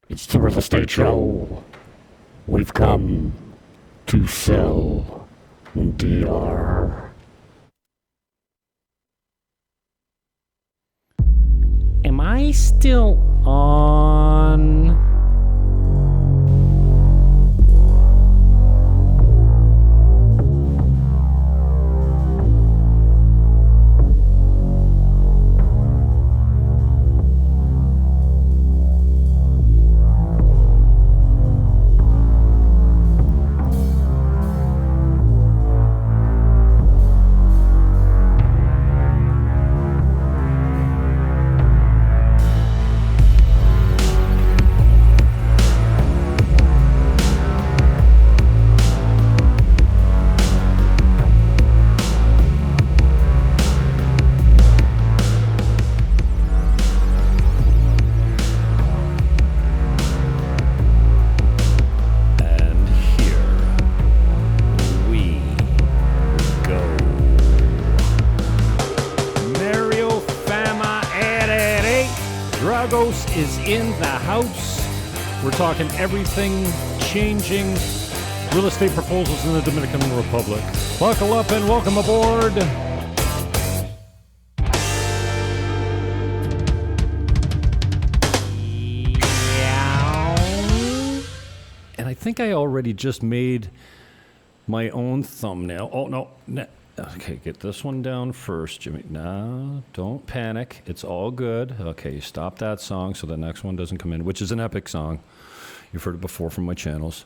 It's the real estate show. We've come to sell DR. Am I still on? Is in the house. We're talking everything changing real estate proposals in the Dominican Republic. Buckle up and welcome aboard. And I think I already just made my own thumbnail. Oh, no. Okay, get this one down first, Jimmy. No, don't panic. It's all good. Okay, stop that song so the next one doesn't come in, which is an epic song. You've heard it before from my channels.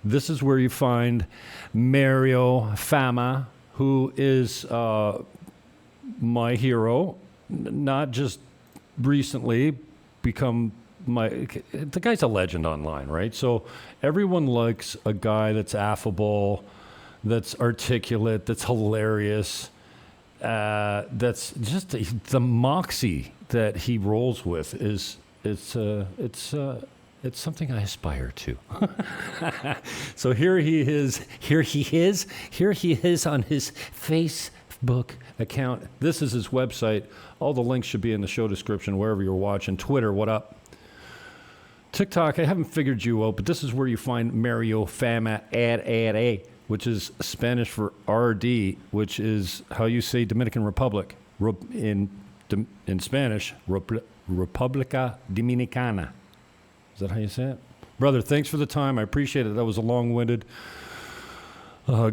This is where you find Mario Fama, who is my hero, not just recently become the guy's a legend online, right? So everyone likes a guy that's affable, that's articulate, that's hilarious, that's just the moxie that he rolls with it's something I aspire to. So here he is on his Facebook account. This is his website. All the links should be in the show description wherever you're watching. Twitter, what up? TikTok, I haven't figured you out, but this is where you find Mario Fama RD, which is Spanish for RD, which is how you say Dominican Republic in Spanish, República Dominicana. Is that how you say it? Brother, thanks for the time. I appreciate it. That was a long-winded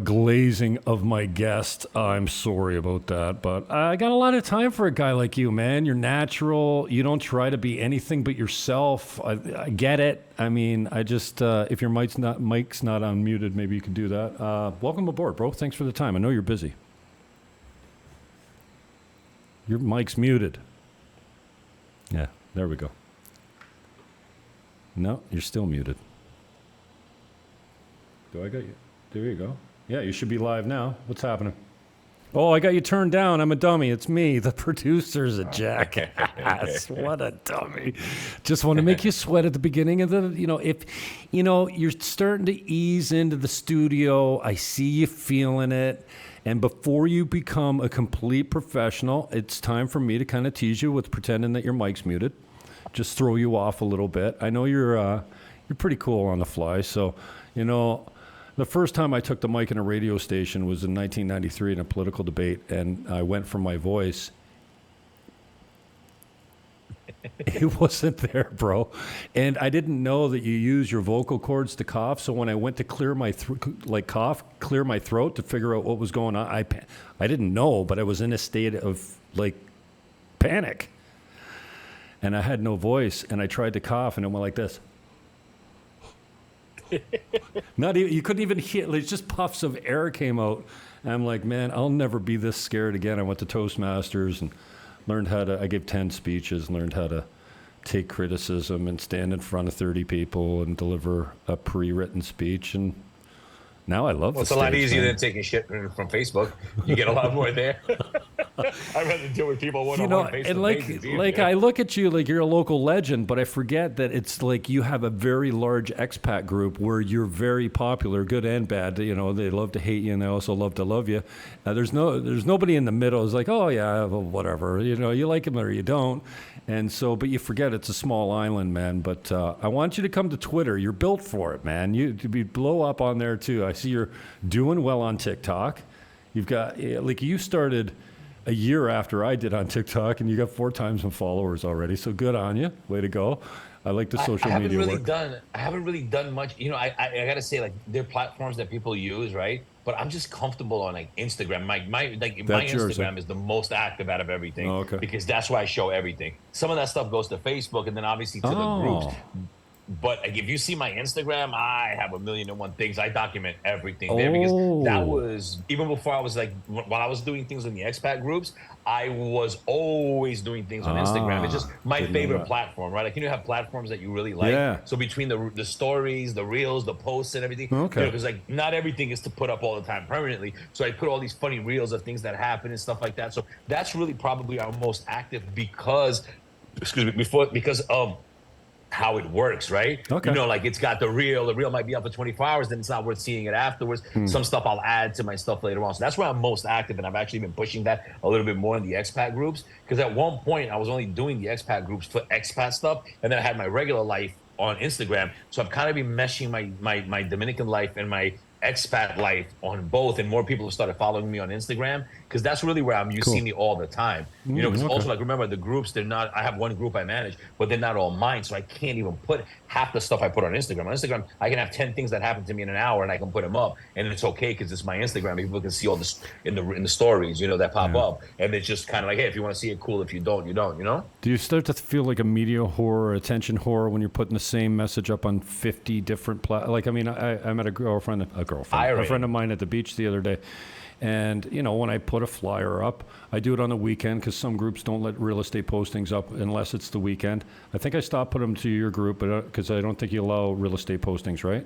glazing of my guest. I'm sorry about that, but I got a lot of time for a guy like you, man. You're natural. You don't try to be anything but yourself. I get it. I mean, I just, if your mic's not unmuted, maybe you could do that. Welcome aboard, bro. Thanks for the time. I know you're busy. Your mic's muted. Yeah, there we go. No, you're still muted. Do I got you? There you go. Yeah, you should be live now. What's happening? Oh, I got you turned down. I'm a dummy. It's me. The producer's a jackass. What a dummy. Just want to make you sweat at the beginning of the, if, you're starting to ease into the studio. I see you feeling it. And before you become a complete professional, it's time for me to kind of tease you with pretending that your mic's muted. Just throw you off a little bit. I know you're pretty cool on the fly. So, the first time I took the mic in a radio station was in 1993 in a political debate, and I went for my voice. It wasn't there, bro. And I didn't know that you use your vocal cords to cough. So when I went to clear my clear my throat to figure out what was going on, I didn't know, but I was in a state of panic. And I had no voice, and I tried to cough, and it went like this. Not even, you couldn't even hear, just puffs of air came out. And I'm like, man, I'll never be this scared again. I went to Toastmasters and learned I gave 10 speeches, learned how to take criticism and stand in front of 30 people and deliver a pre-written speech. And now I love it's a lot easier than taking shit from Facebook. You get a lot more there. I'd rather deal with people You know, one-on-one, and face-to-face. It's like easier. I look at you like you're a local legend, but I forget that it's like you have a very large expat group where you're very popular, good and bad. You know, they love to hate you and they also love to love you. There's nobody in the middle. It's like, oh yeah, well, whatever. You know, you like them or you don't. And so, but you forget it's a small island, man. But I want you to come to Twitter. You're built for it, man. You to be blow up on there too. I see you're doing well on TikTok. You've got like you started a year after I did on TikTok, and you got 4 times my followers already. So good on you. Way to go. I like the I social haven't media really work. done I haven't really done much. I gotta say, like, there are platforms that people use, right? But I'm just comfortable on like Instagram. My That's yours, huh? Instagram is the most active out of everything Oh, okay. because that's where I show everything. Some of that stuff goes to Facebook and then obviously to the groups. Oh. But like, if you see my Instagram, I have a million and one things. I document everything there because that Oh. was even before I was like, while I was doing things in the expat groups, I was always doing things on Instagram. It's just Ah. my Didn't know favorite that. platform, right? Like, you have platforms that you really like. Yeah. So between the stories, the reels, the posts, and everything, Okay. because like not everything is to put up all the time permanently. So I put all these funny reels of things that happen and stuff like that. So that's really probably our most active because, excuse me, because of how it works, right? Okay. Like, it's got the reel. The reel might be up for 24 hours, then it's not worth seeing it afterwards. Hmm. Some stuff I'll add to my stuff later on. So that's where I'm most active, and I've actually been pushing that a little bit more in the expat groups. Because at one point I was only doing the expat groups for expat stuff, and then I had my regular life on Instagram. So I've kind of been meshing my Dominican life and my expat life on both, and more people have started following me on Instagram because that's really where you see Cool. me all the time. Because Okay. also, like, remember, the groups, they're not, I have one group I manage, but they're not all mine, so I can't even put half the stuff I put on Instagram. On Instagram, I can have 10 things that happen to me in an hour and I can put them up, and it's okay because it's my Instagram. People can see all this in the stories, that pop Yeah. up, and it's just kind of like, hey, if you want to see it, cool. If you don't, you don't. Do you start to feel like a media whore or attention whore when you're putting the same message up on 50 different like, I mean, I met a friend of mine at the beach the other day. And, when I put a flyer up, I do it on the weekend because some groups don't let real estate postings up unless it's the weekend. I think I stopped putting them to your group because I don't think you allow real estate postings, right?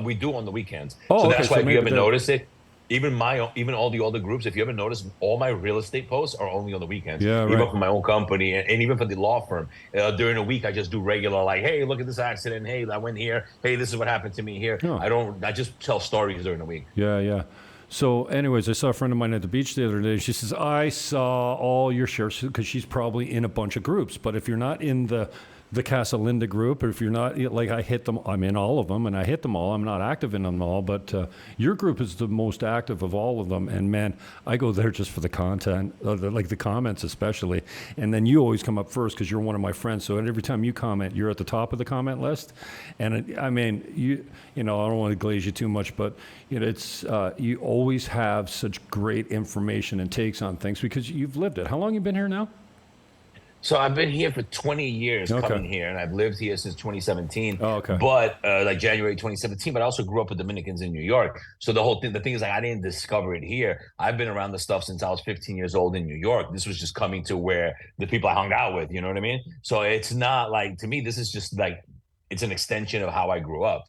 We do on the weekends, so Oh, okay. that's why So if you maybe ever that. notice it, even all the other groups, if you ever notice, all my real estate posts are only on the weekends. Yeah, Even right. for my own company and even for the law firm, during the week I just do regular, like, hey, look at this accident. Hey, I went here. Hey, this is what happened to me here. Oh. I just tell stories during the week. Yeah, yeah. So, anyways, I saw a friend of mine at the beach the other day. She says, I saw all your shares because she's probably in a bunch of groups. But if you're not in the Casa Linda group, or if you're not, like, I hit them, I'm in all of them and I hit them all. I'm not active in them all, but your group is the most active of all of them. And man, I go there just for the content, like the comments especially. And then you always come up first because you're one of my friends. So every time you comment, you're at the top of the comment list. And I mean, I don't want to glaze you too much, but it's you always have such great information and takes on things because you've lived it. How long you been here now? So I've been here for 20 years Okay. coming here, and I've lived here since 2017, Oh, okay. but like January 2017, but I also grew up with Dominicans in New York. So the thing is, like, I didn't discover it here. I've been around the stuff since I was 15 years old in New York. This was just coming to where the people I hung out with, you know what I mean? So it's not like, to me, this is just like, it's an extension of how I grew up.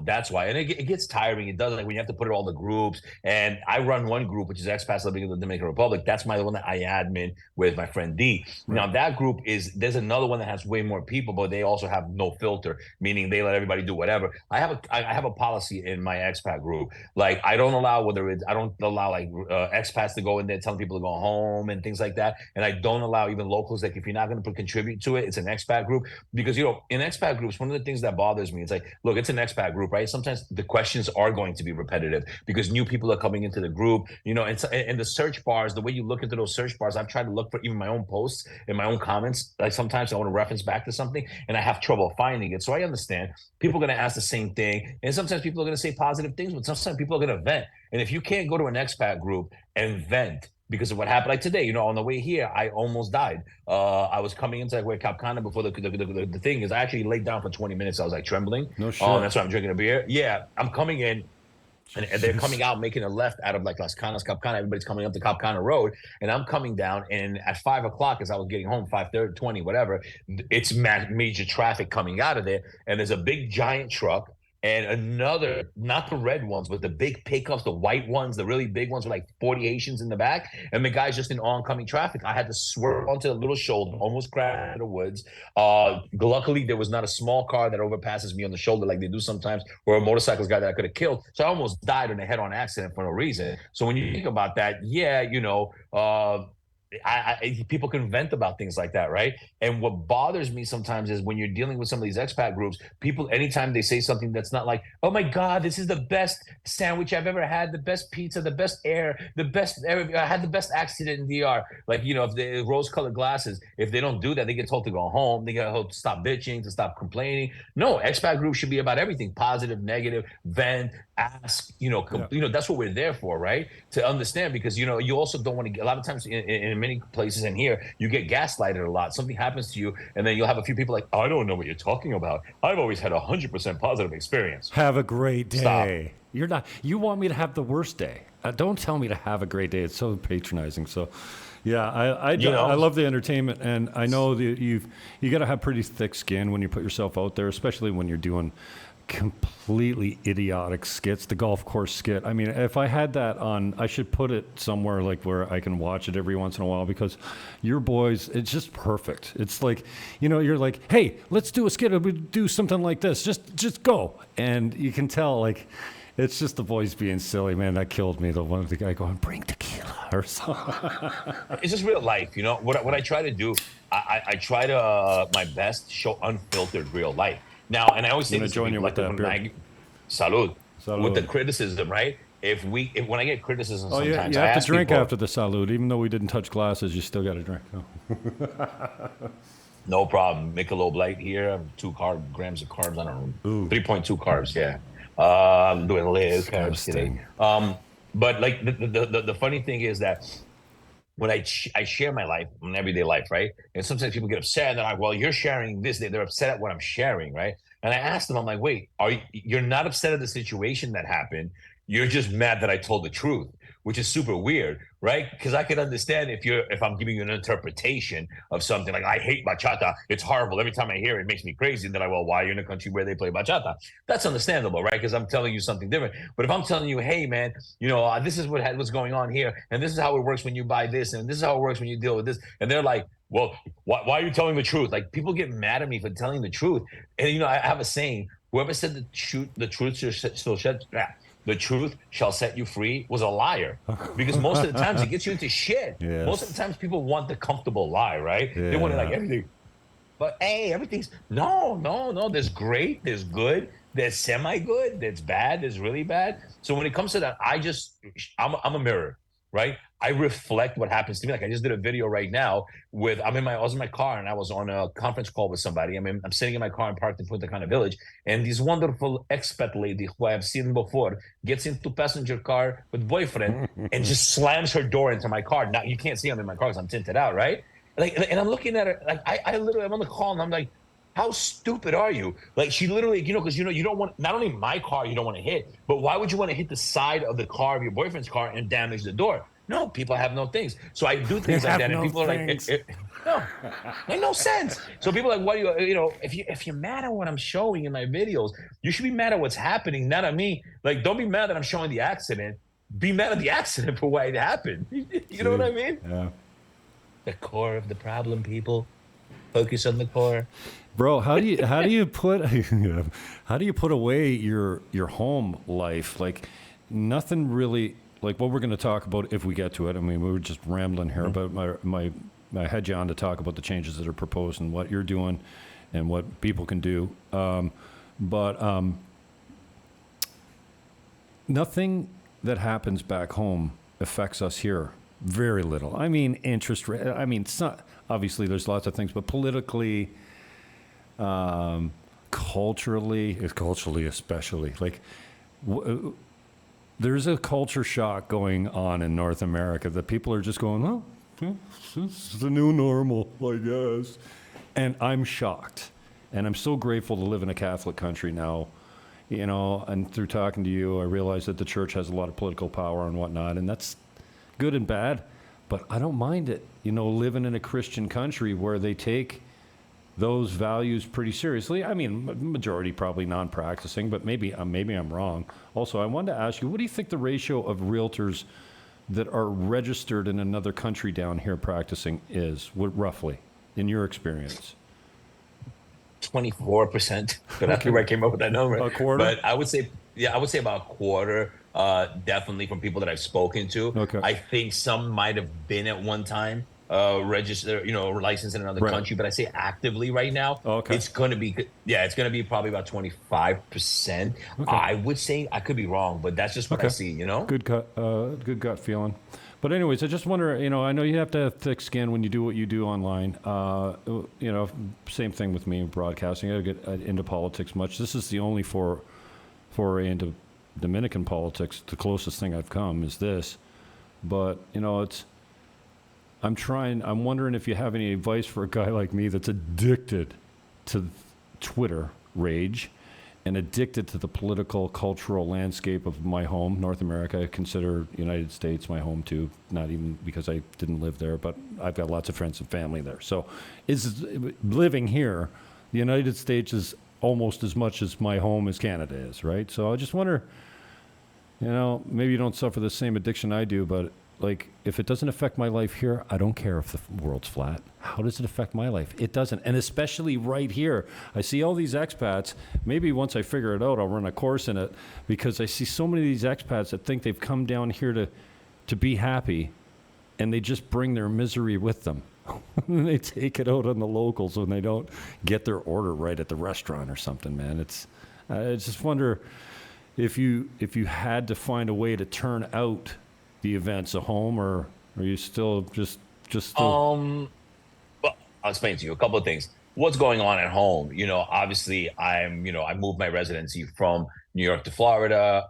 That's why, and it gets tiring. It does, like, when you have to put it all the groups. And I run one group, which is expats living in the Dominican Republic. That's the one that I admin with my friend D. Right. Now that group there's another one that has way more people, but they also have no filter, meaning they let everybody do whatever. I have a policy in my expat group. Like, I don't allow like expats to go in there telling people to go home and things like that. And I don't allow even locals. Like, if you're not going to contribute to it, it's an expat group. Because in expat groups, one of the things that bothers me, it's like, look, it's an expat group, right? Sometimes the questions are going to be repetitive because new people are coming into the group, and the search bars, the way you look into those search bars, I've tried to look for even my own posts and my own comments. Like, sometimes I want to reference back to something and I have trouble finding it. So I understand people are going to ask the same thing. And sometimes people are going to say positive things, but sometimes people are going to vent. And if you can't go to an expat group and vent because of what happened, like today, on the way here, I almost died. I was coming into, like, where Cap Cana before the thing is. I actually laid down for 20 minutes. I was like trembling. No shit. That's why I'm drinking a beer. Yeah, I'm coming in. And they're coming Jeez. out, making a left out of, like, Las Canas, Cap Cana. Everybody's coming up the Cap Cana Road, and I'm coming down. And at 5 o'clock, as I was getting home, 5:30, 20, whatever, it's major traffic coming out of there. And there's a big giant truck and another, not the red ones, but the big pickups, the white ones, the really big ones with like 40 Haitians in the back. And the guy's just in oncoming traffic. I had to swerve onto a little shoulder, almost crashed into the woods. Luckily, there was not a small car that overpasses me on the shoulder like they do sometimes, or a motorcyclist guy that I could have killed. So I almost died in a head-on accident for no reason. So when you think about that, yeah, people can vent about things like that, right? And what bothers me sometimes is when you're dealing with some of these expat groups, people, anytime they say something that's not like, oh my God, this is the best sandwich I've ever had, the best pizza, the best air, I had the best accident in DR. Like, if they rose colored glasses, if they don't do that, they get told to go home. They get told to stop bitching, to stop complaining. No, expat groups should be about everything, positive, negative, vent, ask, that's what we're there for, right? To understand, because, you also don't want to get, a lot of times in many places in here, you get gaslighted a lot. Something happens to you, and then you'll have a few people like, I don't know what you're talking about. I've always had 100% positive experience. Have a great day. Stop. You want me to have the worst day. Don't tell me to have a great day. It's so patronizing. So, yeah, I love the entertainment, and I know that you got to have pretty thick skin when you put yourself out there, especially when you're doing completely idiotic skits. The golf course skit. I mean, if I had that on, I should put it somewhere like where I can watch it every once in a while, because your boys, it's just perfect. It's like, you're like, hey, let's do a skit. We do something like this. Just go. And you can tell, like, it's just the boys being silly, man. That killed me. The guy going, bring tequila or something. It's just real life. What I try to do, I try to my best show unfiltered real life. Now, and I always say this to people, like salud, with the criticism, right? When I get criticism, sometimes you have to drink after the salud, even though we didn't touch glasses. You still got to drink. No problem. Michelob Light here, 2 grams of carbs. I don't know, 3.2 carbs. Yeah, I'm doing little carbs today. But like the funny thing is that when I share my life, my everyday life, right? And sometimes people get upset, and they're like, well, you're sharing this. They're upset at what I'm sharing, right? And I asked them, I'm like, wait, you're not upset at the situation that happened. You're just mad that I told the truth, which is super weird, right? Because I could understand if I'm giving you an interpretation of something like, I hate bachata, it's horrible. Every time I hear it, it makes me crazy. And then why are you in a country where they play bachata? That's understandable, right? Because I'm telling you something different. But if I'm telling you, hey, man, this is what's going on here, and this is how it works when you buy this, and this is how it works when you deal with this, and they're like, well, why are you telling the truth? Like, people get mad at me for telling the truth. And, I have a saying, whoever said the truth shall set you free was a liar, because most of the times it gets you into shit. Yes. Most of the times people want the comfortable lie, right? Yeah. They want to like everything. But hey, everything's no. There's great, there's good, there's semi-good, there's bad, there's really bad. So when it comes to that, I'm a mirror, right? I reflect what happens to me. Like, I just did a video right now I was in my car, and I was on a conference call with somebody. I'm sitting in my car and parked in Punta Cana Village, and this wonderful expat lady who I have seen before gets into passenger car with boyfriend and just slams her door into my car. Now you can't see I'm in my car because I'm tinted out, right? And I'm looking at her, like I literally, I'm on the call, and I'm like, how stupid are you? Like, she literally, because you don't want, not only my car you don't want to hit, but why would you want to hit the side of the car of your boyfriend's car and damage the door? No, people have no things. So I do things like that, and people are like, no, ain't no sense. So people are like, what do you, if you're mad at what I'm showing in my videos, you should be mad at what's happening, not at me. Like, don't be mad that I'm showing the accident. Be mad at the accident for why it happened. You know what I mean? Yeah. The core of the problem, people. Focus on the core. Bro, how do you put away your home life? Like, nothing really. Like what we're going to talk about if we get to it. I mean, we were just rambling here about I had you on to talk about the changes that are proposed and what you're doing and what people can do. But nothing that happens back home affects us here. Very little. I mean, interest rate. I mean, it's not, obviously there's lots of things, but politically, culturally especially, like, there's a culture shock going on in North America that people are just going, oh, this is the new normal, I guess. And I'm shocked. And I'm so grateful to live in a Catholic country now, and through talking to you, I realize that the church has a lot of political power and whatnot, and that's good and bad, but I don't mind it, living in a Christian country where they take those values pretty seriously. I mean, majority probably non-practicing, but maybe I'm wrong. Also, I wanted to ask you, what do you think the ratio of realtors that are registered in another country down here practicing is, roughly, in your experience? 24%, but I think I came up with that number. A quarter? But I would say, yeah, I would say about a quarter, definitely from people that I've spoken to. Okay. I think some might have been at one time registered, licensed in another Right. country, but I say actively right now, Okay. it's going to be, it's going to be probably about 25%. Okay. I would say, I could be wrong, but that's just what I see, Good gut feeling. But anyways, I just wonder, I know you have to have thick skin when you do what you do online. Same thing with me in broadcasting. I don't get into politics much. This is the only foray into Dominican politics. The closest thing I've come is this. But, I'm wondering if you have any advice for a guy like me that's addicted to Twitter rage and addicted to the political, cultural landscape of my home, North America. I consider United States my home too, not even because I didn't live there, but I've got lots of friends and family there. So living here, the United States is almost as much as my home as Canada is, right? So I just wonder, maybe you don't suffer the same addiction I do, but like, if it doesn't affect my life here, I don't care if the world's flat. How does it affect my life? It doesn't. And especially right here. I see all these expats. Maybe once I figure it out, I'll run a course in it, because I see so many of these expats that think they've come down here to be happy, and they just bring their misery with them. They take it out on the locals when they don't get their order right at the restaurant or something, man. I just wonder if you had to find a way to turn out the events at home, or are you still just Well, I'll explain to you a couple of things. What's going on at home? Obviously I moved my residency from New York to Florida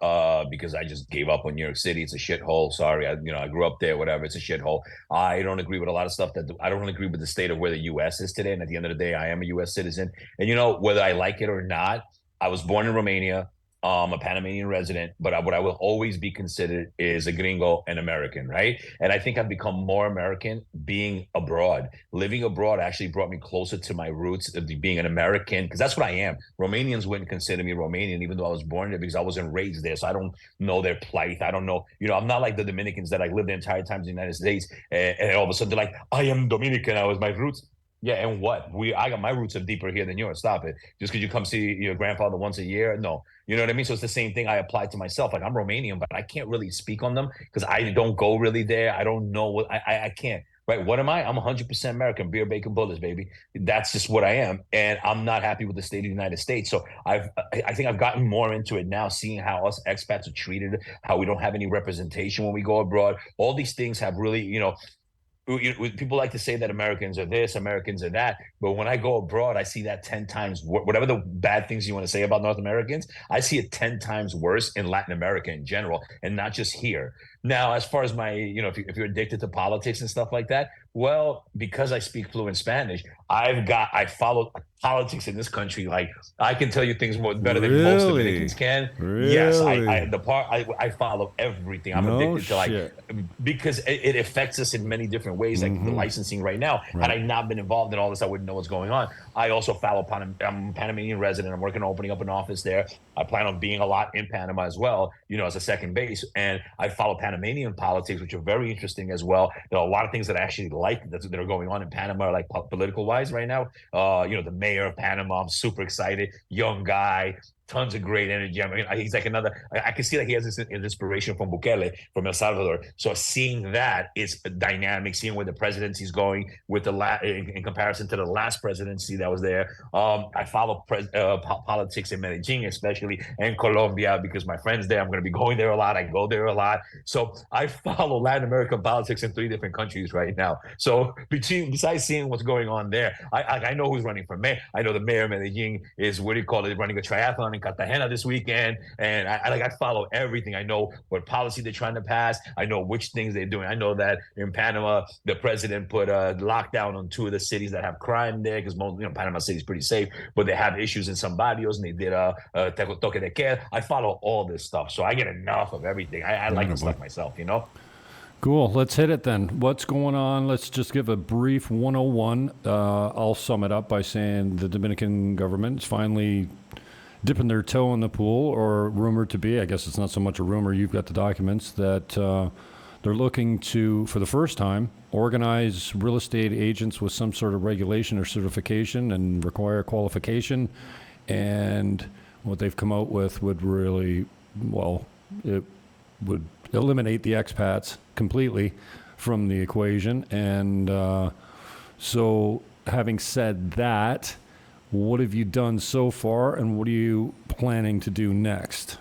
because I just gave up on New York City. It's a shithole. Sorry. I grew up there, whatever. It's a shithole. I don't agree with a lot of stuff I don't agree with the state of where the U.S. is today. And at the end of the day, I am a U.S. citizen. And whether I like it or not, I was born in Romania. A Panamanian resident, but what I will always be considered is a gringo, an American, right? And I think I've become more American being abroad. Living abroad actually brought me closer to my roots of being an American, because that's what I am. Romanians wouldn't consider me Romanian, even though I was born there, because I wasn't raised there. So I don't know their plight. I don't know, I'm not like the Dominicans that lived the entire time in the United States, and all of a sudden they're like, I am Dominican. I was my roots. Yeah, and what? I got my roots are deeper here than yours. Stop it. Just because you come see your grandfather once a year, no. You know what I mean? So it's the same thing I applied to myself. Like, I'm Romanian, but I can't really speak on them because I don't go really there. I don't know what I can't. Right? What am I? I'm 100% American. Beer, bacon, bullets, baby. That's just what I am, and I'm not happy with the state of the United States. So I think I've gotten more into it now, seeing how us expats are treated, how we don't have any representation when we go abroad. All these things have really, people like to say that Americans are this, Americans are that. But when I go abroad, I see that 10 times, whatever the bad things you want to say about North Americans, I see it 10 times worse in Latin America in general, and not just here. Now, as far as my, if you're addicted to politics and stuff like that, well, because I speak fluent Spanish, I follow politics in this country. Like, I can tell you things better than most Dominicans can. Really? Yes, I follow everything. I'm addicted to because it affects us in many different ways, like the licensing right now. Right. Had I not been involved in all this, I wouldn't know what's going on. I also follow I'm a Panamanian resident. I'm working on opening up an office there. I plan on being a lot in Panama as well, as a second base. And I follow Panamanian politics, which are very interesting as well. There are a lot of things that I actually like that are going on in Panama, like political wise right now. The mayor of Panama, I'm super excited. Young guy, tons of great energy. I mean, he's like I can see that he has this inspiration from Bukele, from El Salvador. So seeing that is dynamic, seeing where the presidency is going with in comparison to the last presidency that was there. I follow politics in Medellin, especially, and Colombia, because my friend's there. I'm going to be going there a lot. I go there a lot. So I follow Latin American politics in 3 different countries right now. So besides seeing what's going on there, I know who's running for mayor. I know the mayor of Medellin is, running a triathlon in Cartagena this weekend, and I follow everything. I know what policy they're trying to pass. I know which things they're doing. I know that in Panama, the president put a lockdown on 2 of the cities that have crime there, because Panama City is pretty safe, but they have issues in some barrios, and they did a toque de queda. I follow all this stuff, so I get enough of everything. I like the stuff myself, Cool. Let's hit it then. What's going on? Let's just give a brief 101. I'll sum it up by saying the Dominican government is finally dipping their toe in the pool, or rumored to be. I guess it's not so much a rumor. You've got the documents that they're looking to, for the first time, organize real estate agents with some sort of regulation or certification and require qualification. And what they've come out with would really, well, it would eliminate the expats completely from the equation. And so, having said that, what have you done so far, and what are you planning to do next?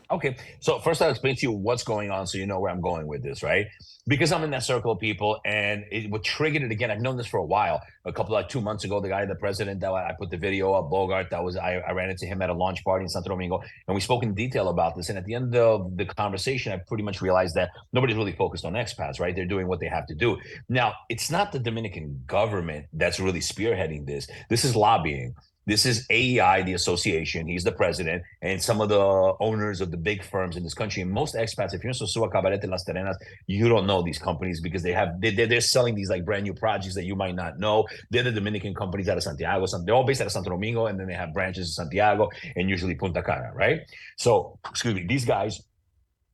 Okay, so first I'll explain to you what's going on so you know where I'm going with this, right? Because I'm in that circle of people, and what triggered it again, I've known this for a while. A couple, like 2 months ago, the president that I put the video up, Bogart, I ran into him at a launch party in Santo Domingo, and we spoke in detail about this. And at the end of the conversation, I pretty much realized that nobody's really focused on expats, right? They're doing what they have to do. Now, it's not the Dominican government that's really spearheading this. This is lobbying. This is AEI, the association. He's the president, and some of the owners of the big firms in this country. And most expats, if you're in Sosua, Cabarete, Las Terrenas, you don't know these companies because they're selling these like brand new projects that you might not know. They're the Dominican companies out of Santiago. They're all based out of Santo Domingo, and then they have branches in Santiago and usually Punta Cana, right? So, excuse me, these guys,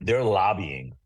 they're lobbying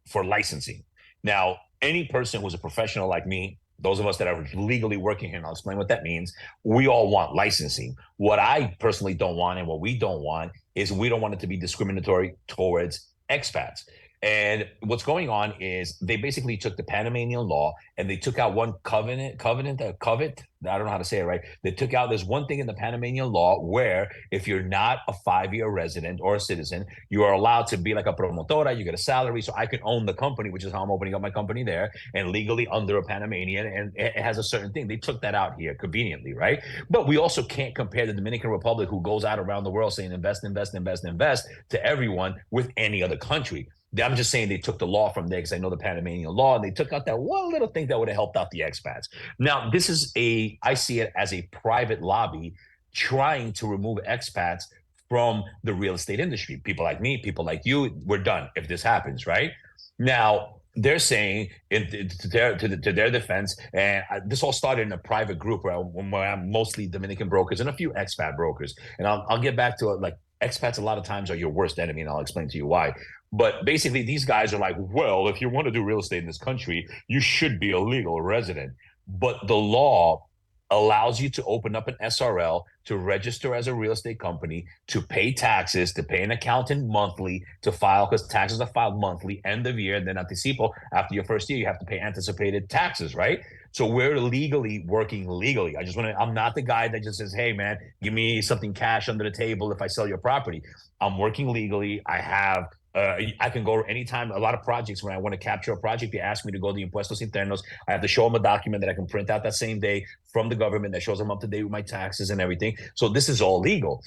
for licensing. Now, any person who's a professional like me, those of us that are legally working here, and I'll explain what that means, we all want licensing. What I personally don't want, and what we don't want, is we don't want it to be discriminatory towards expats. And what's going on is they basically took the Panamanian law and they took out one covet. I don't know how to say it right. They took out this one thing in the Panamanian law where if you're not a 5-year resident or a citizen, you are allowed to be like a promotora. You get a salary. So I can own the company, which is how I'm opening up my company there, and legally under a Panamanian. And it has a certain thing. They took that out here conveniently, right? But we also can't compare the Dominican Republic, who goes out around the world saying invest, invest, invest, invest to everyone, with any other country. I'm just saying they took the law from there because I know the Panamanian law, and they took out that one little thing that would have helped out the expats. Now, I see it as a private lobby trying to remove expats from the real estate industry. People like me, people like you, we're done if this happens, right? Now, they're saying to their defense, and this all started in a private group where I'm mostly Dominican brokers and a few expat brokers. And I'll get back to it. Like, expats a lot of times are your worst enemy, and I'll explain to you why. But basically, these guys are like, well, if you want to do real estate in this country, you should be a legal resident. But the law allows you to open up an SRL, to register as a real estate company, to pay taxes, to pay an accountant monthly, to file, because taxes are filed monthly, end of year, and then anticipo, after your first year, you have to pay anticipated taxes, right? So we're legally working legally. I'm not the guy that just says, hey, man, give me something cash under the table if I sell your property. I'm working legally. I can go anytime. A lot of projects, when I want to capture a project, they ask me to go to Impuestos Internos. I have to show them a document that I can print out that same day from the government that shows them up to date with my taxes and everything. So this is all legal.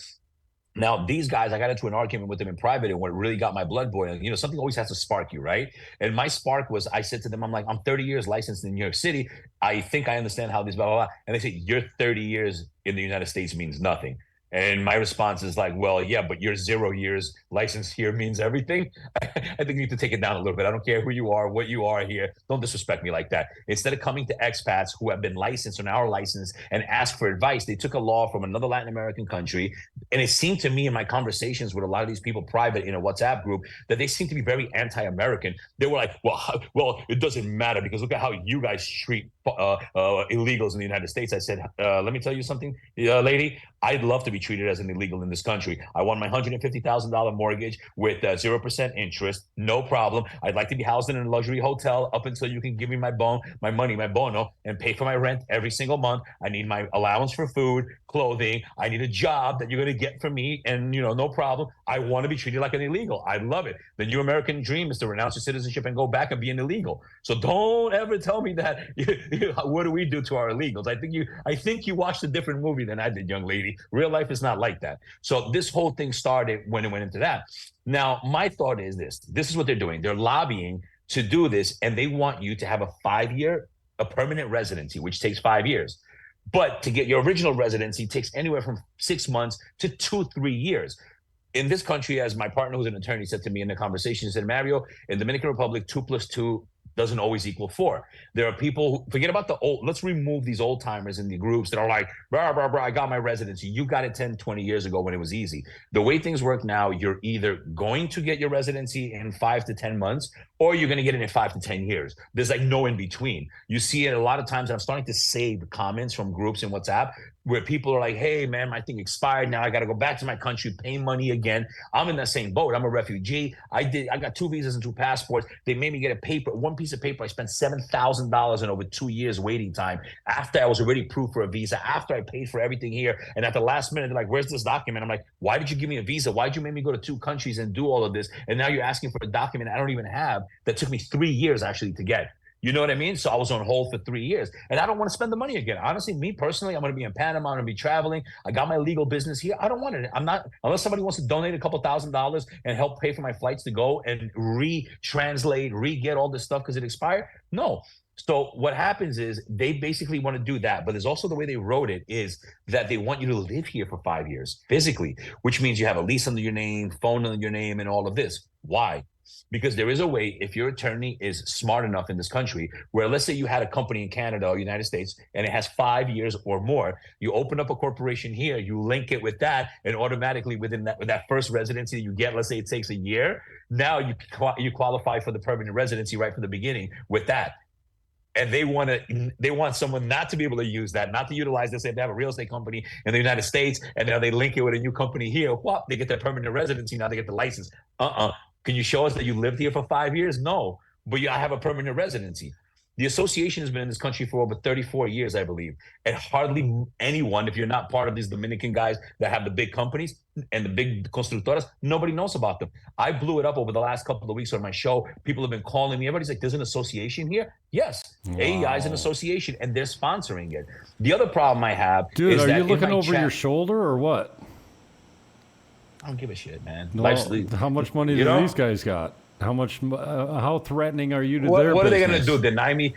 Now, these guys, I got into an argument with them in private, and what really got my blood boiling, something always has to spark you, right? And my spark was, I said to them, I'm like, I'm 30 years licensed in New York City. I think I understand how this, blah, blah, blah. And they say, your 30 years in the United States means nothing. And my response is like, well, yeah, but your 0 years license here means everything. I think you need to take it down a little bit. I don't care who you are, what you are here. Don't disrespect me like that. Instead of coming to expats who have been licensed on our license and ask for advice, they took a law from another Latin American country. And it seemed to me in my conversations with a lot of these people private in a WhatsApp group that they seem to be very anti-American. They were like, well, it doesn't matter because look at how you guys treat illegals in the United States. I said, let me tell you something, lady. I'd love to be treated as an illegal in this country. I want my $150,000 mortgage with 0% interest, no problem. I'd like to be housed in a luxury hotel up until you can give me my money, my bono, and pay for my rent every single month. I need my allowance for food, clothing. I need a job that you're going to get from me, and no problem. I want to be treated like an illegal. I love it. The new American dream is to renounce your citizenship and go back and be an illegal. So don't ever tell me that. What do we do to our illegals? I think you watched a different movie than I did, young lady. Real life is not like that. So this whole thing started when it went into that. Now, my thought is this. This is what they're doing. They're lobbying to do this, and they want you to have a permanent residency, which takes 5 years. But to get your original residency takes anywhere from 6 months to 2-3 years. in this country, as my partner who's an attorney said to me in the conversation, he said, Mario, in Dominican Republic, 2 + 2 doesn't always equal 4. There are people who forget about the old, let's remove these old timers in the groups that are like, blah, blah, blah, I got my residency. You got it 10, 20 years ago when it was easy. The way things work now, you're either going to get your residency in 5 to 10 months, or you're going to get it in 5 to 10 years. There's like no in between. You see it a lot of times, and I'm starting to save comments from groups in WhatsApp where people are like, hey, man, my thing expired. Now I got to go back to my country, pay money again. I'm in that same boat. I'm a refugee. I got 2 visas and 2 passports. They made me get one piece of paper. I spent $7,000 in over 2 years waiting time after I was already approved for a visa, after I paid for everything here. And at the last minute, they're like, where's this document? I'm like, why did you give me a visa? Why'd you make me go to 2 countries and do all of this? And now you're asking for a document I don't even have that took me 3 years actually to get. You know what I mean? So I was on hold for 3 years, and I don't want to spend the money again. Honestly, me personally, I'm going to be in Panama. I'm going to be traveling. I got my legal business here. I don't want it. I'm not, unless somebody wants to donate a couple $1,000s and help pay for my flights to go and retranslate, re-get all this stuff because it expired. No. So what happens is they basically want to do that, but there's also the way they wrote it is that they want you to live here for 5 years physically, which means you have a lease under your name, phone under your name, and all of this. Why? Because there is a way, if your attorney is smart enough in this country, where let's say you had a company in Canada or United States and it has 5 years or more, you open up a corporation here, you link it with that, and automatically within that, with that first residency you get, let's say it takes a year, now you qualify for the permanent residency right from the beginning with that. And they want someone not to be able to use that, not to utilize this. If they have a real estate company in the United States and now they link it with a new company here, well, they get their permanent residency, now they get the license. Can you show us that you lived here for 5 years? No, but I have a permanent residency. The association has been in this country for over 34 years, I believe. And hardly anyone, if you're not part of these Dominican guys that have the big companies and the big constructoras, nobody knows about them. I blew it up over the last couple of weeks on my show. People have been calling me. Everybody's like, there's an association here? Yes. Wow. AEI is an association, and they're sponsoring it. The other problem I have Dude, is that... Dude, are you looking over your shoulder or what? I don't give a shit, man. No, how much money do these guys got? How much? How threatening are you to their What business? are they going to do? Deny me?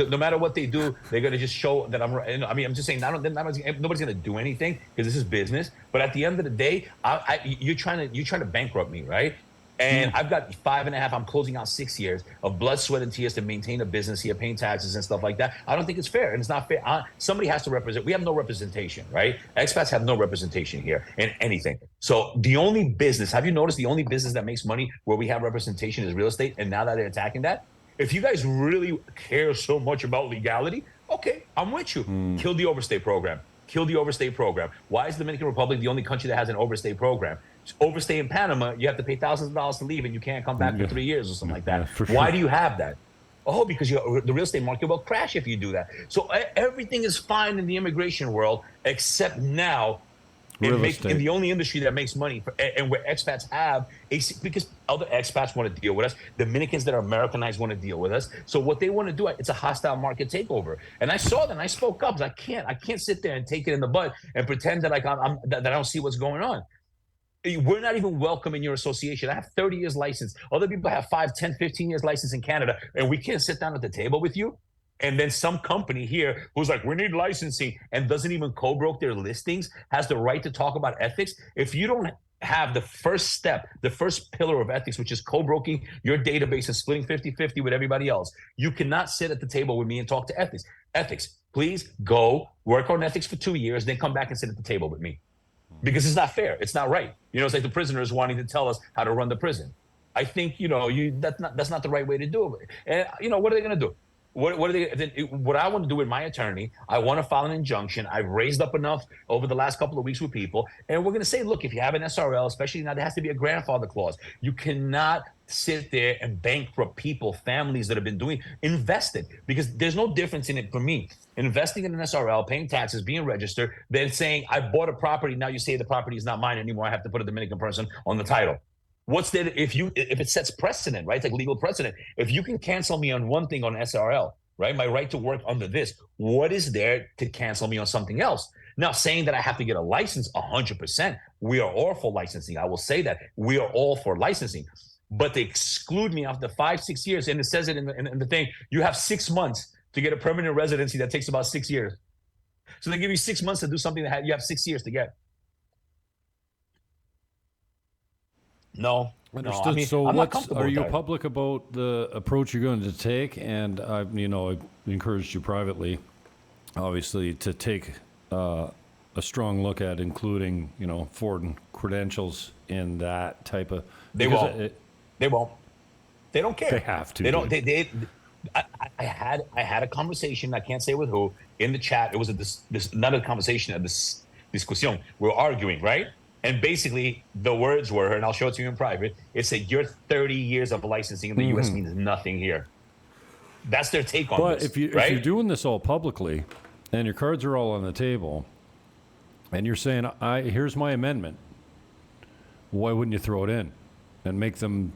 No matter what they do, they're going to just show that I'm right. I mean, I'm just saying, nobody's going to do anything because this is business. But at the end of the day, you're trying to bankrupt me, right? And I've got 5.5, I'm closing out 6 years of blood, sweat, and tears to maintain a business here, paying taxes and stuff like that. I don't think it's fair, and it's not fair. Somebody has to represent. We have no representation, right? Expats have no representation here in anything. So the only business, have you noticed the only business that makes money where we have representation is real estate, and now that they're attacking that? If you guys really care so much about legality, okay, I'm with you. Kill the overstay program. Kill the overstay program. Why is the Dominican Republic the only country that has an overstay program? Overstay in Panama, you have to pay thousands of dollars to leave and you can't come back for 3 years or something like that. Sure. Why do you have that? Oh, because the real estate market will crash if you do that. So everything is fine in the immigration world, except now in the only industry that makes money and where expats have because other expats want to deal with us. Dominicans that are Americanized want to deal with us. So what they want to do, it's a hostile market takeover. And I saw that and I spoke up. I can't sit there and take it in the butt and pretend that that I don't see what's going on. We're not even welcome in your association. I have 30 years license. Other people have 5, 10, 15 years license in Canada, and we can't sit down at the table with you. And then some company here who's like, we need licensing, and doesn't even co-broke their listings, has the right to talk about ethics. If you don't have the first step, the first pillar of ethics, which is co-broking your database and splitting 50-50 with everybody else, you cannot sit at the table with me and talk to ethics. Ethics, please go work on ethics for 2 years, then come back and sit at the table with me. Because it's not fair. It's not right. It's like the prisoners wanting to tell us how to run the prison. I think, that's not the right way to do it. And, what are they going to do? What I want to do with my attorney, I want to file an injunction. I've raised up enough over the last couple of weeks with people. And we're going to say, look, if you have an SRL, especially now, there has to be a grandfather clause. You cannot sit there and bankrupt people, families that have been invested, because there's no difference in it for me. Investing in an SRL, paying taxes, being registered, then saying, I bought a property. Now you say the property is not mine anymore. I have to put a Dominican person on the title. What's there if it sets precedent, right? It's like legal precedent. If you can cancel me on one thing on SRL, right? My right to work under this, what is there to cancel me on something else? Now, saying that I have to get a license, 100%. We are all for licensing. I will say that. We are all for licensing. But they exclude me after 5-6 years, and it says it in the thing, you have 6 months to get a permanent residency that takes about 6 years. So they give you 6 months to do something that you have 6 years to get. No, no. I Understood. mean, So I'm not what's, comfortable are with you that. public about the approach you're going to take? And I've encouraged you privately, obviously, to take a strong look at including, foreign credentials in that type of, They because won't. They won't. They don't they care. have to, They don't. dude. I had a conversation. I can't say with who in the chat. It was this not a conversation. This discussion. We're arguing, right? And basically, the words were, and I'll show it to you in private. It said, "Your 30 years of licensing in the U.S. means nothing here." That's their take on But this, if you're right? doing this all publicly, and your cards are all on the table, and you're saying, here's my amendment, why wouldn't you throw it in and make them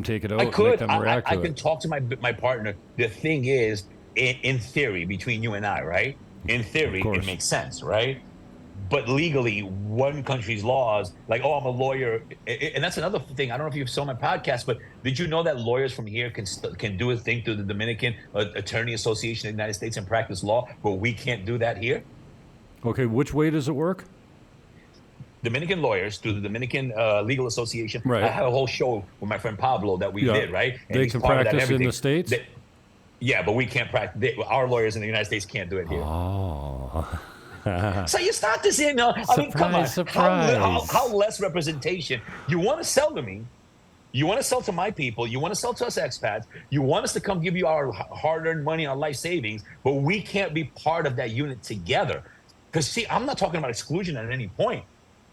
take it out I and make could. them react I to can it? talk to my partner. The thing is, in theory, between you and I, right? In Of theory, it course. makes sense, right? But legally, one country's laws, like, oh, I'm a lawyer, and that's another thing. I don't know if you saw my podcast, but did you know that lawyers from here can do a thing through the Dominican Attorney Association of the United States and practice law, but we can't do that here? Okay, which way does it work? Dominican lawyers through the Dominican Legal Association. I Right. have a whole show with my friend Pablo that we Yeah. did, right? And They he's can part of that and practice in the everything. States? Yeah, but we can't practice. Our lawyers in the United States can't do it here. Oh. So you start this in. I mean, come on. Surprise. How less representation? You want to sell to me? You want to sell to my people? You want to sell to us expats? You want us to come give you our hard-earned money, our life savings, but we can't be part of that unit together. Because see, I'm not talking about exclusion at any point.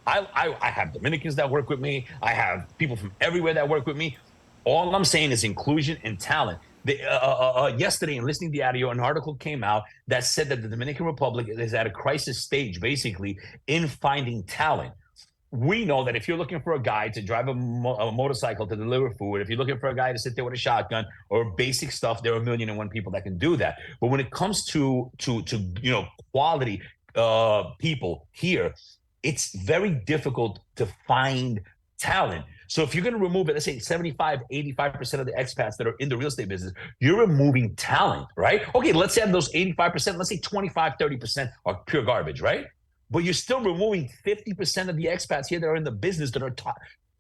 I have Dominicans that work with me. I have people from everywhere that work with me. All I'm saying is inclusion and talent. Yesterday, in listening to the audio, an article came out that said that the Dominican Republic is at a crisis stage, basically, in finding talent. We know that if you're looking for a guy to drive a motorcycle to deliver food, if you're looking for a guy to sit there with a shotgun or basic stuff, there are 1,000,001 people that can do that. But when it comes to quality people here, it's very difficult to find talent. So if you're going to remove it, let's say 75, 85% of the expats that are in the real estate business, you're removing talent, right? Okay, let's add those 85%, let's say 25, 30% are pure garbage, right? But you're still removing 50% of the expats here that are in the business that are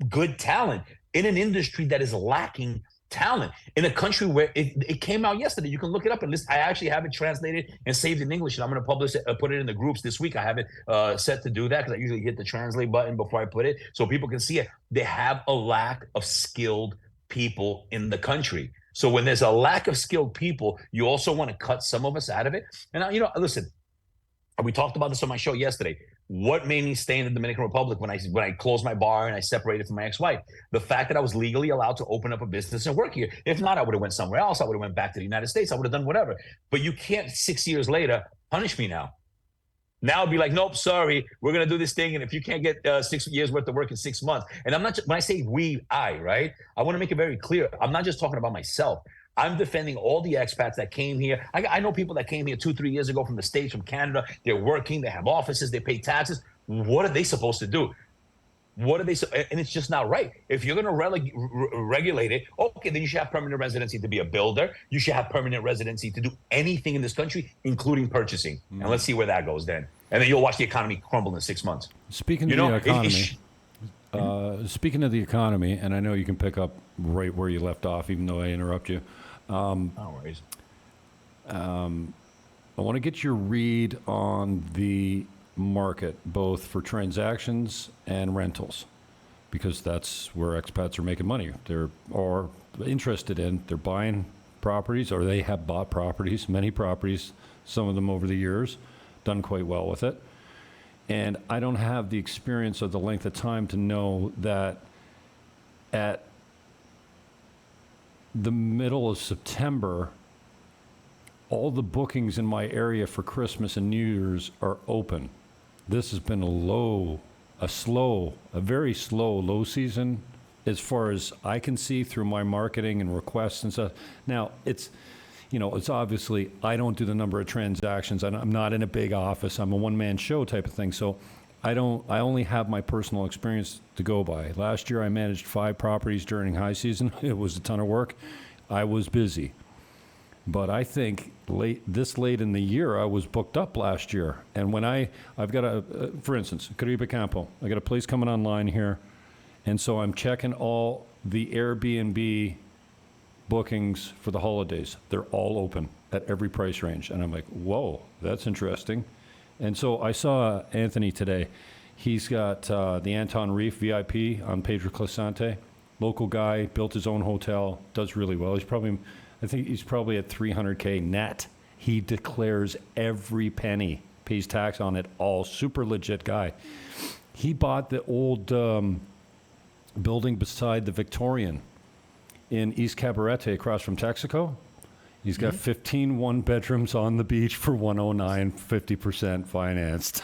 good talent in an industry that is lacking talent in a country where it came out yesterday. You can look it up and list. I actually have it translated and saved in English, and I'm going to publish it, put it in the groups this week. I have it set to do that because I usually hit the translate button before I put it so people can see it. They have a lack of skilled people in the country. So when there's a lack of skilled people, you also want to cut some of us out of it. And listen, we talked about this on my show yesterday. What made me stay in the Dominican Republic when I closed my bar and I separated from my ex-wife? The fact that I was legally allowed to open up a business and work here. If not, I would have went somewhere else. I would have went back to the United States. I would have done whatever. But you can't 6 years later punish me now. Now be like, nope, sorry, we're gonna do this thing, and if you can't get 6 years worth of work in 6 months, and I'm not. When I say we, right? I want to make it very clear. I'm not just talking about myself. I'm defending all the expats that came here. I know people that came here 2-3 years ago from the States, from Canada. They're working, they have offices, they pay taxes. What are they supposed to do? What are they? And it's just not right. If you're going to regulate it, okay, then you should have permanent residency to be a builder. You should have permanent residency to do anything in this country, including purchasing. And let's see where that goes then. And then you'll watch the economy crumble in 6 months. Speaking of the economy, speaking of the economy, and I know you can pick up right where you left off, even though I interrupt you. No worries. I want to get your read on the market, both for transactions and rentals, because that's where expats are making money. They're interested in, they're buying properties, or they have bought properties, many properties, some of them over the years, done quite well with it. And I don't have the experience or the length of time to know that at the middle of September, all the bookings in my area for Christmas and New Year's are open. This has been a very slow low season as far as I can see through my marketing and requests and stuff. Now, it's obviously, I don't do the number of transactions. I'm not in a big office. I'm a one-man show type of thing. So I only have my personal experience to go by. Last year, I managed 5 properties during high season. It was a ton of work. I was busy. But I think this late in the year, I was booked up last year. And when I've got for instance, Caribe Campo, I got a place coming online here. And so I'm checking all the Airbnb bookings for the holidays. They're all open at every price range. And I'm like, whoa, that's interesting. And so I saw Anthony today. He's got the Anton Reef VIP on Pedro Clisante. Local guy, built his own hotel, does really well. I think he's probably at 300K net. He declares every penny, pays tax on it all. Super legit guy. He bought the old building beside the Victorian in East Cabarete across from Texaco. He's got 15 one-bedrooms on the beach for 109, 50% financed.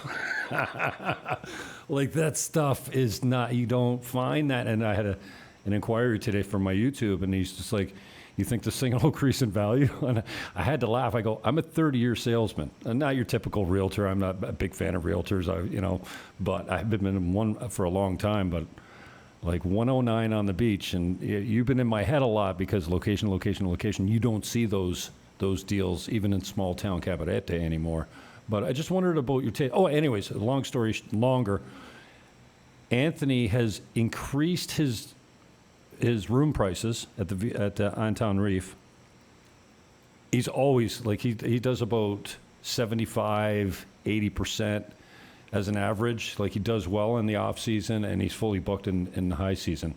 Like, that stuff is not, you don't find that. And I had an inquiry today from my YouTube, and he's just like, you think this thing will increase in value? And I had to laugh. I go, I'm a 30-year salesman. I'm not your typical realtor. I'm not a big fan of realtors, but I've been in one for a long time. But like 109 on the beach, and you've been in my head a lot because location, location, location. You don't see those deals even in small town Cabarete anymore. But I just wondered about your take. Oh, anyways, long story longer. Anthony has increased his room prices at the Anton Reef. He's always like he does about 75-80% as an average. Like, he does well in the off season, and he's fully booked in the high season.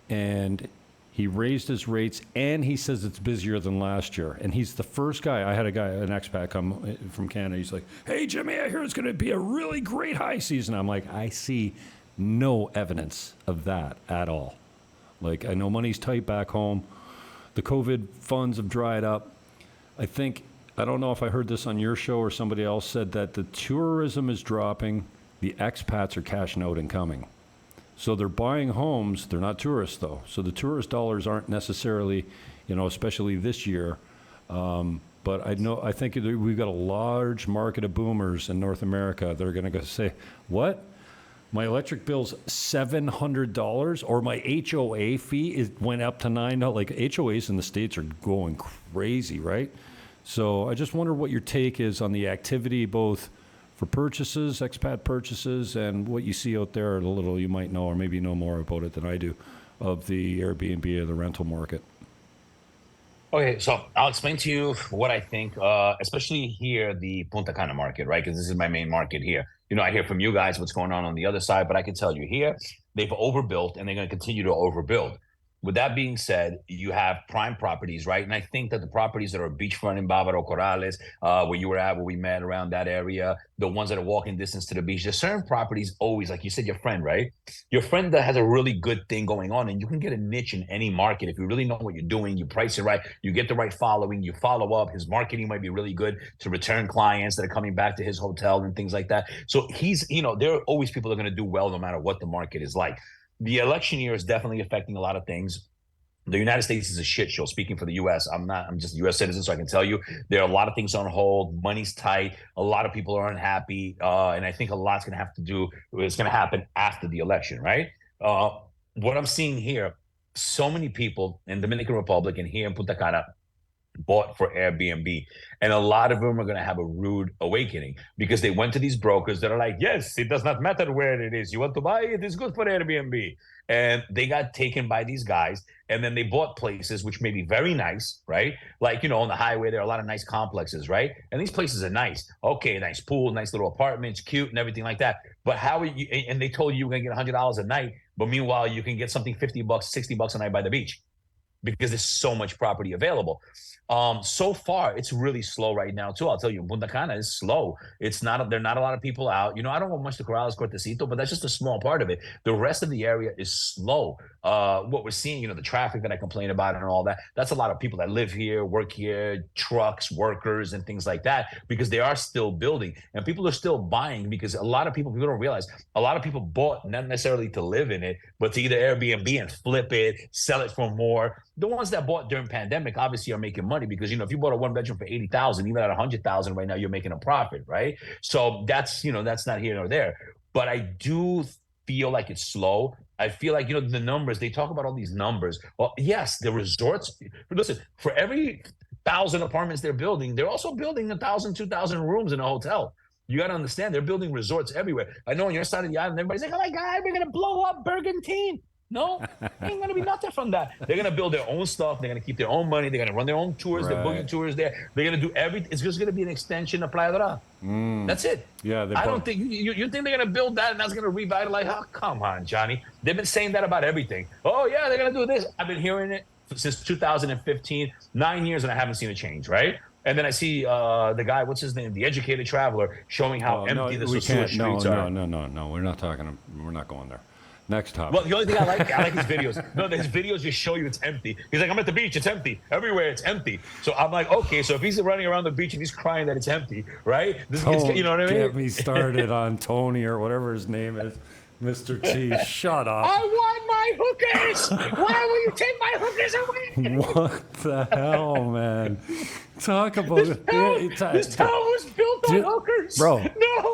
And he raised his rates, and he says it's busier than last year. And he's the first guy. I had an expat come from Canada. He's like, "Hey, Jimmy, I hear it's going to be a really great high season." I'm like, I see no evidence of that at all. Like, I know money's tight back home. The COVID funds have dried up. I don't know if I heard this on your show or somebody else said that the tourism is dropping. The expats are cashing out and coming. So they're buying homes. They're not tourists, though. So the tourist dollars aren't necessarily, especially this year. But I think we've got a large market of boomers in North America. They're going to go say, what? My electric bill's $700, or my HOA fee went up to $9. Like, HOAs in the States are going crazy, right? So I just wonder what your take is on the activity, both for purchases, expat purchases, and what you see out there, a little you might know, or maybe know more about it than I do, of the Airbnb or the rental market. Okay, so I'll explain to you what I think, especially here, the Punta Cana market, right? Because this is my main market here. I hear from you guys what's going on the other side, but I can tell you here, they've overbuilt, and they're going to continue to overbuild. With that being said, you have prime properties, right? And I think that the properties that are beachfront in Bávaro, Corrales, where you were at, where we met around that area, the ones that are walking distance to the beach, there's certain properties always, like you said, your friend, right? Your friend that has a really good thing going on, and you can get a niche in any market. If you really know what you're doing, you price it right, you get the right following, you follow up, his marketing might be really good to return clients that are coming back to his hotel and things like that. So there are always people that are going to do well no matter what the market is like. The election year is definitely affecting a lot of things. The United States is a shit show. Speaking for the U.S., I'm just a U.S. citizen, so I can tell you there are a lot of things on hold. Money's tight. A lot of people are unhappy, and I think a lot's going to happen after the election, right? What I'm seeing here, so many people in Dominican Republic and here in Punta Cana bought for Airbnb. And a lot of them are going to have a rude awakening because they went to these brokers that are like, yes, it does not matter where it is. You want to buy it, it's good for Airbnb. And they got taken by these guys. And then they bought places, which may be very nice, right? Like, on the highway, there are a lot of nice complexes, right? And these places are nice. Okay, nice pool, nice little apartments, cute and everything like that. But how are you, and they told you were going to get $100 a night, but meanwhile, you can get something $50, $60 a night by the beach because there's so much property available. So far, it's really slow right now, too. I'll tell you, Punta Cana is slow. There are not a lot of people out. I don't go much to Corrales, Cortecito, but that's just a small part of it. The rest of the area is slow. What we're seeing, the traffic that I complain about and all that, that's a lot of people that live here, work here, trucks, workers, and things like that, because they are still building. And people are still buying because a lot of people don't realize, a lot of people bought not necessarily to live in it, but to either Airbnb and flip it, sell it for more. The ones that bought during pandemic obviously are making money because, if you bought a one bedroom for 80,000, even at 100,000 right now, you're making a profit, right? So that's not here nor there. But I do feel like it's slow. I feel like, the numbers, they talk about all these numbers. Well, yes, the resorts, listen, for every 1,000 apartments they're building, they're also building 1,000, 2,000 rooms in a hotel. You got to understand, they're building resorts everywhere. I know on your side of the island, everybody's like, "Oh my God, we're gonna blow up Bergantine." No, ain't gonna be nothing from that. They're gonna build their own stuff. They're gonna keep their own money. They're gonna run their own tours. They're booking Right. tours there. They're gonna do everything. It's just gonna be an extension of Playa Dorada. That's it. Yeah, I don't think you think they're gonna build that and that's gonna revitalize. Oh, come on, Johnny. They've been saying that about everything. Oh yeah, they're gonna do this. I've been hearing it since 2015, 9 years, and I haven't seen a change. Right. And then I see the guy, what's his name, the educated traveler, showing how empty the sewer streets are. No. We're not talking. We're not going there. Next topic. Well, the only thing I like his videos. No, his videos just show you it's empty. He's like, I'm at the beach, it's empty. Everywhere, it's empty. So I'm like, okay, so if he's running around the beach and he's crying that it's empty, right? You know what I mean? Get me started on Tony or whatever his name is, Mr. T. Shut up. I want my hookers. Why will you take my hookers away? What the hell, man? Talk about this town was built on hookers, bro. No.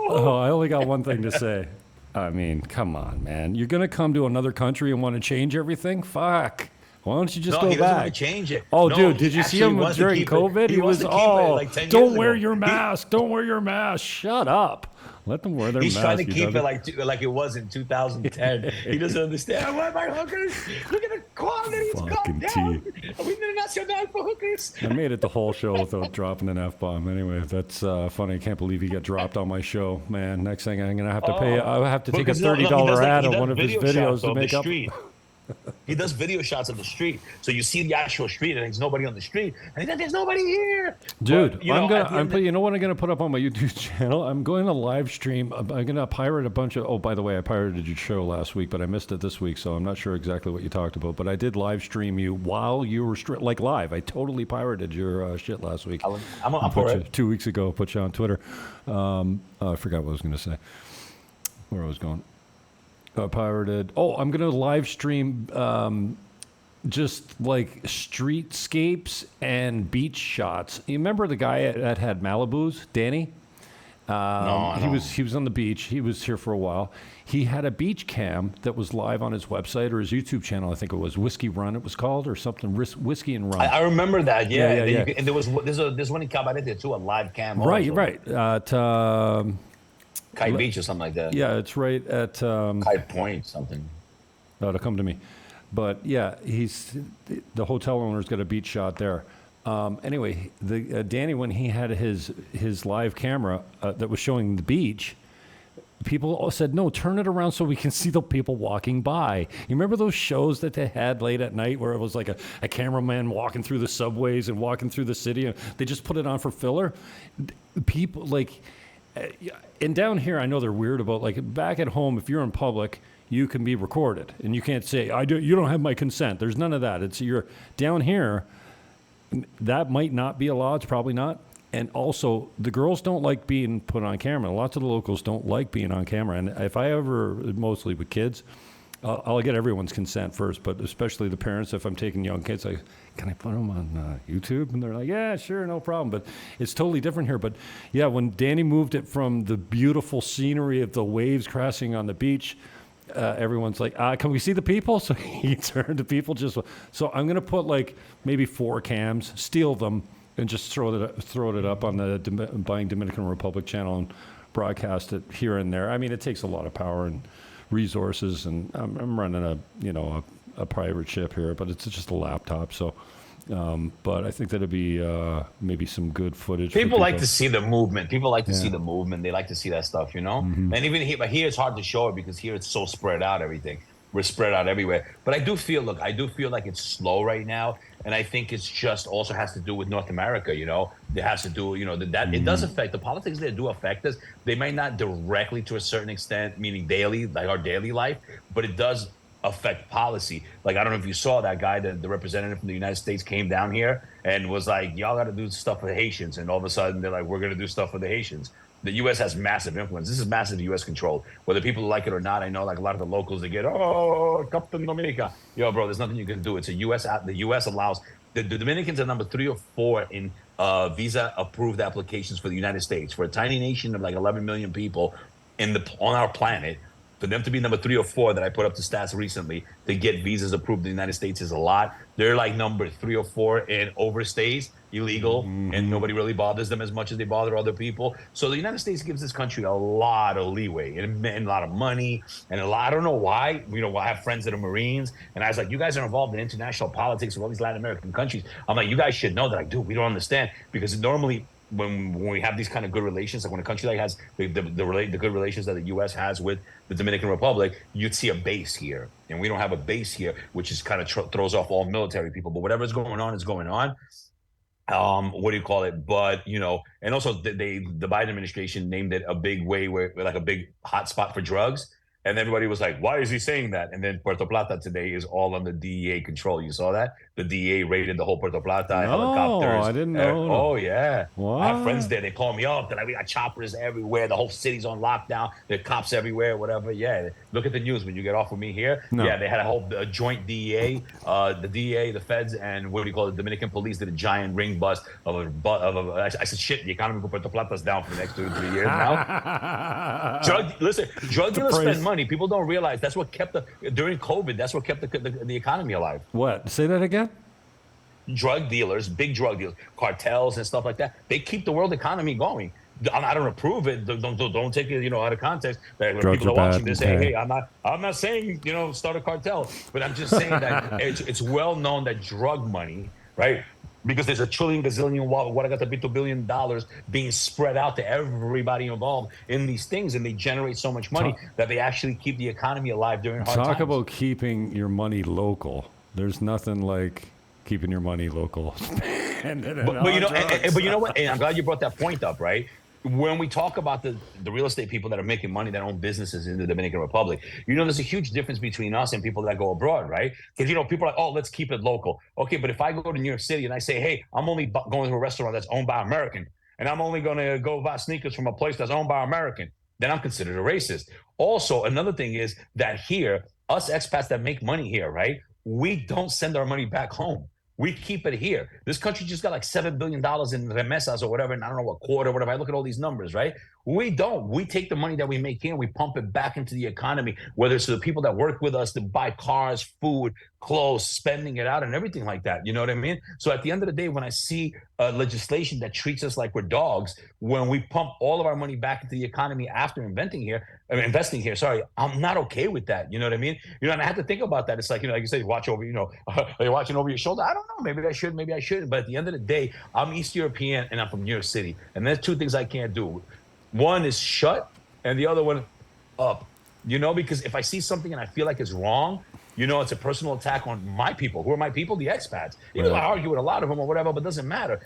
Oh, I only got one thing to say. I mean, come on, man. You're going to come to another country and want to change everything? Fuck. Why don't you just go he doesn't back? want to change it. Oh, No, dude, he did you see actually him wants to during keep it. COVID? He He wants was, to keep it like 10 don't years wear ago. your mask. Don't wear your mask. Shut up. Let them wear their He's mask. trying to keep it like it was in 2010. He doesn't understand. I want my hookers. Look at the quality's gone Fucking down. We need a national for hookers. I made it the whole show without dropping an F-bomb. Anyway, that's funny. I can't believe he got dropped on my show, man. Next thing I'm going to have to pay, I have to take a $30 ad on one of his videos to make up. He does video shots of the street, so you see the actual street, and there's nobody on the street, and he's like, "There's nobody here." Dude, But, you know what I'm gonna put up on my YouTube channel? I'm going to live stream. I'm gonna pirate a bunch of. Oh, by the way, I pirated your show last week, but I missed it this week, so I'm not sure exactly what you talked about. But I did live stream you while you were like live. I totally pirated your shit last week. I'm for it. 2 weeks ago, put you on Twitter. I forgot what I was gonna say. Where I was going. Pirated. Oh, I'm gonna live stream just like streetscapes and beach shots. You remember the guy that had Malibus, Danny? No, he was on the beach. He was here for a while. He had a beach cam that was live on his website or his YouTube channel. I think it was Whiskey Run. It was called or something. Whiskey and Run. I remember that. Yeah. Yeah. And there's one in Cabarete too, a live cam. Right. Also. Right. At Kite Beach or something like that. yeah, it's right at Kite Point something. It'll come to me. But yeah, the hotel owner's got a beach shot there. Anyway, the Danny, when he had his live camera that was showing the beach, people all said, "No, turn it around so we can see the people walking by." You remember those shows that they had late at night where it was like a cameraman walking through the subways and walking through the city, and they just put it on for filler? People like. And down here, I know they're weird about, like, back at home, if you're in public, you can be recorded. And you can't say, you don't have my consent. There's none of that. You're down here, that might not be a law. It's probably not. And also, the girls don't like being put on camera. Lots of the locals don't like being on camera. And if I ever, mostly with kids, I'll get everyone's consent first, but especially the parents. If I'm taking young kids, can I put them on YouTube? And they're like, yeah, sure, no problem. But it's totally different here. But yeah, when Danny moved it from the beautiful scenery of the waves crashing on the beach, everyone's like, can we see the people? So he turned to people so I'm going to put like maybe 4 cams, steal them, and just throw it up on the Buying Dominican Republic channel and broadcast it here and there. I mean, it takes a lot of power and resources, and I'm running a private ship here, but it's just a laptop. So, but I think that'd be maybe some good footage. People like to see the movement. People like to see the movement. They like to see that stuff, you know. Mm-hmm. And even here, it's hard to show it because here it's so spread out. Everything we're spread out everywhere. But I do feel like it's slow right now, and I think it's just also has to do with North America. You know, it has to do, that it does affect the politics. They do affect us. They might not directly to a certain extent, meaning daily, like our daily life, but it does affect policy. Like, I don't know if you saw that guy, the representative from the United States came down here and was like, y'all got to do stuff for the Haitians. And all of a sudden they're like, we're going to do stuff for the Haitians. The U.S. has massive influence. This is massive U.S. control. Whether people like it or not, I know like a lot of the locals, they get, Captain Dominica. Yo, bro, there's nothing you can do. It's the U.S. allows, the Dominicans are number 3 or 4 in visa approved applications for the United States. For a tiny nation of like 11 million people on our planet, For them to be number 3 or 4 that I put up to stats recently to get visas approved in the United States is a lot. They're like number 3 or 4 in overstays, illegal, and nobody really bothers them as much as they bother other people. So the United States gives this country a lot of leeway and a lot of money and a lot. I don't know why. I have friends that are Marines, and I was like, you guys are involved in international politics with all these Latin American countries. I'm like, you guys should know that. I do. We don't understand, because normally when we have these kind of good relations, like when a country like has the good relations that the U.S. has with the Dominican Republic, you'd see a base here, and we don't have a base here, which is kind of throws off all military people. But whatever's going on is going on. What do you call it? But and also the Biden administration named it a big way where like a big hotspot for drugs. And everybody was like, why is he saying that? And then Puerto Plata today is all under DEA control. You saw that? The DEA raided the whole Puerto Plata, helicopters. I didn't know. Oh, yeah. What? I have friends there. They call me up. We got choppers everywhere. The whole city's on lockdown. There are cops everywhere, whatever. Yeah. Look at the news when you get off with me here. No. Yeah, they had a whole joint DEA, the DEA, the feds, and what do you call it? The Dominican police did a giant ring bust I said, shit, the economy for Puerto Plata is down for the next 2 to 3 years now. Drug dealers spend money. People don't realize that's what kept during COVID. That's what kept the economy alive. What? Say that again. Drug dealers, big drug dealers, cartels and stuff like that. They keep the world economy going. I don't approve it. Don't take it, out of context. When people are watching this, say, hey, I'm not saying, start a cartel, but I'm just saying that it's well known that drug money, right? Because there's a trillion, gazillion, what I got to be $2 billion being spread out to everybody involved in these things, and they generate so much money that they actually keep the economy alive during hard times. Talk about keeping your money local. There's nothing like keeping your money local. But you know what? And I'm glad you brought that point up, right? When we talk about the real estate people that are making money that own businesses in the Dominican Republic, there's a huge difference between us and people that go abroad, right? Because, people are like, oh, let's keep it local. Okay, but if I go to New York City and I say, hey, I'm only going to a restaurant that's owned by American, and I'm only going to go buy sneakers from a place that's owned by American, then I'm considered a racist. Also, another thing is that here, us expats that make money here, right? We don't send our money back home. We keep it here. This country just got like $7 billion in remesas or whatever, and I don't know what quarter, whatever. I look at all these numbers, right? We don't. We take the money that we make here and we pump it back into the economy, whether it's to the people that work with us to buy cars, food, clothes, spending it out and everything like that. You know what I mean? So at the end of the day, when I see legislation that treats us like we're dogs, when we pump all of our money back into the economy after investing here, I'm not okay with that. You know what I mean? And I had to think about that. It's like, like you say, watch over, are you watching over your shoulder? I don't know. Maybe I should, maybe I shouldn't. But at the end of the day, I'm East European and I'm from New York City. And there's 2 things I can't do. One is shut and the other one up, because if I see something and I feel like it's wrong, it's a personal attack on my people. Who are my people? The expats. Even though I argue with a lot of them or whatever, but it doesn't matter.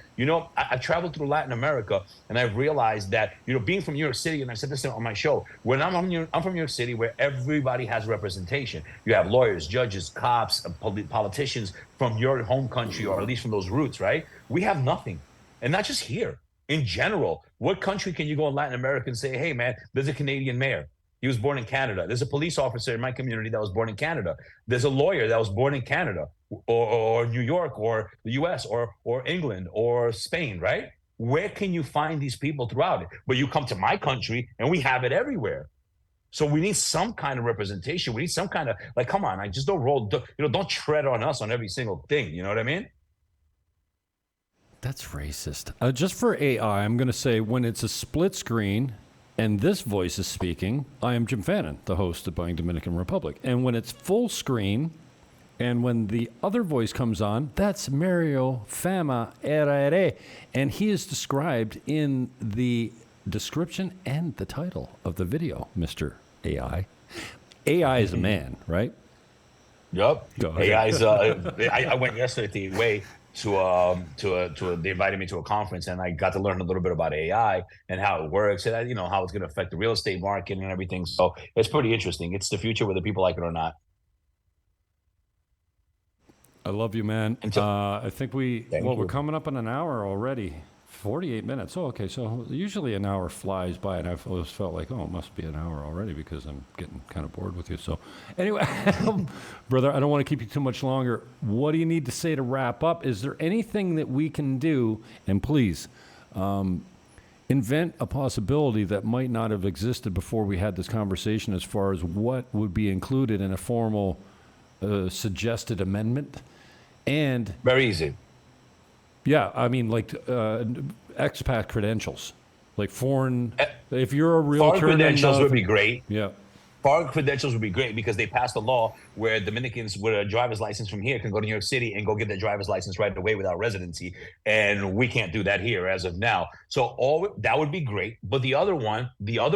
I've traveled through Latin America and I've realized that, being from New York City, and I said this on my show, when I'm from New York City where everybody has representation. You have lawyers, judges, cops, politicians from your home country, or at least from those roots, right? We have nothing. And not just here. In general, what country can you go in Latin America and say, hey, man, there's a Canadian mayor. He was born in Canada. There's a police officer in my community that was born in Canada. There's a lawyer that was born in Canada or New York or the U.S. or England or Spain, right? Where can you find these people throughout it? But you come to my country and we have it everywhere. So we need some kind of representation. We need some kind of, come on, I just don't tread on us on every single thing. You know what I mean? That's racist. Just for AI, I'm going to say when it's a split screen and this voice is speaking, I am Jim Fannin, the host of Buying Dominican Republic. And when it's full screen and when the other voice comes on, that's Mario Fama RD. And he is described in the description and the title of the video, Mr. AI. AI is a man, right? Yep. AI is, I went yesterday to the way. They invited me to a conference and I got to learn a little bit about AI and how it works and how it's going to affect the real estate market and everything. So it's pretty interesting. It's the future, whether people like it or not. I love you, man. I think we're coming up on an hour already. 48 minutes. Oh, okay. So usually an hour flies by, and I've always felt like, it must be an hour already because I'm getting kind of bored with you. So anyway, brother, I don't want to keep you too much longer. What do you need to say to wrap up? Is there anything that we can do? And please, invent a possibility that might not have existed before we had this conversation as far as what would be included in a formal suggested amendment. And Very easy. yeah, I mean, like expat credentials, like foreign. If you're a realtor, Foreign credentials would be great. Yeah. Foreign credentials would be great because they passed a law where Dominicans with a driver's license from here can go to New York City and go get their driver's license right away without residency. And we can't do that here as of now. So that would be great. But the other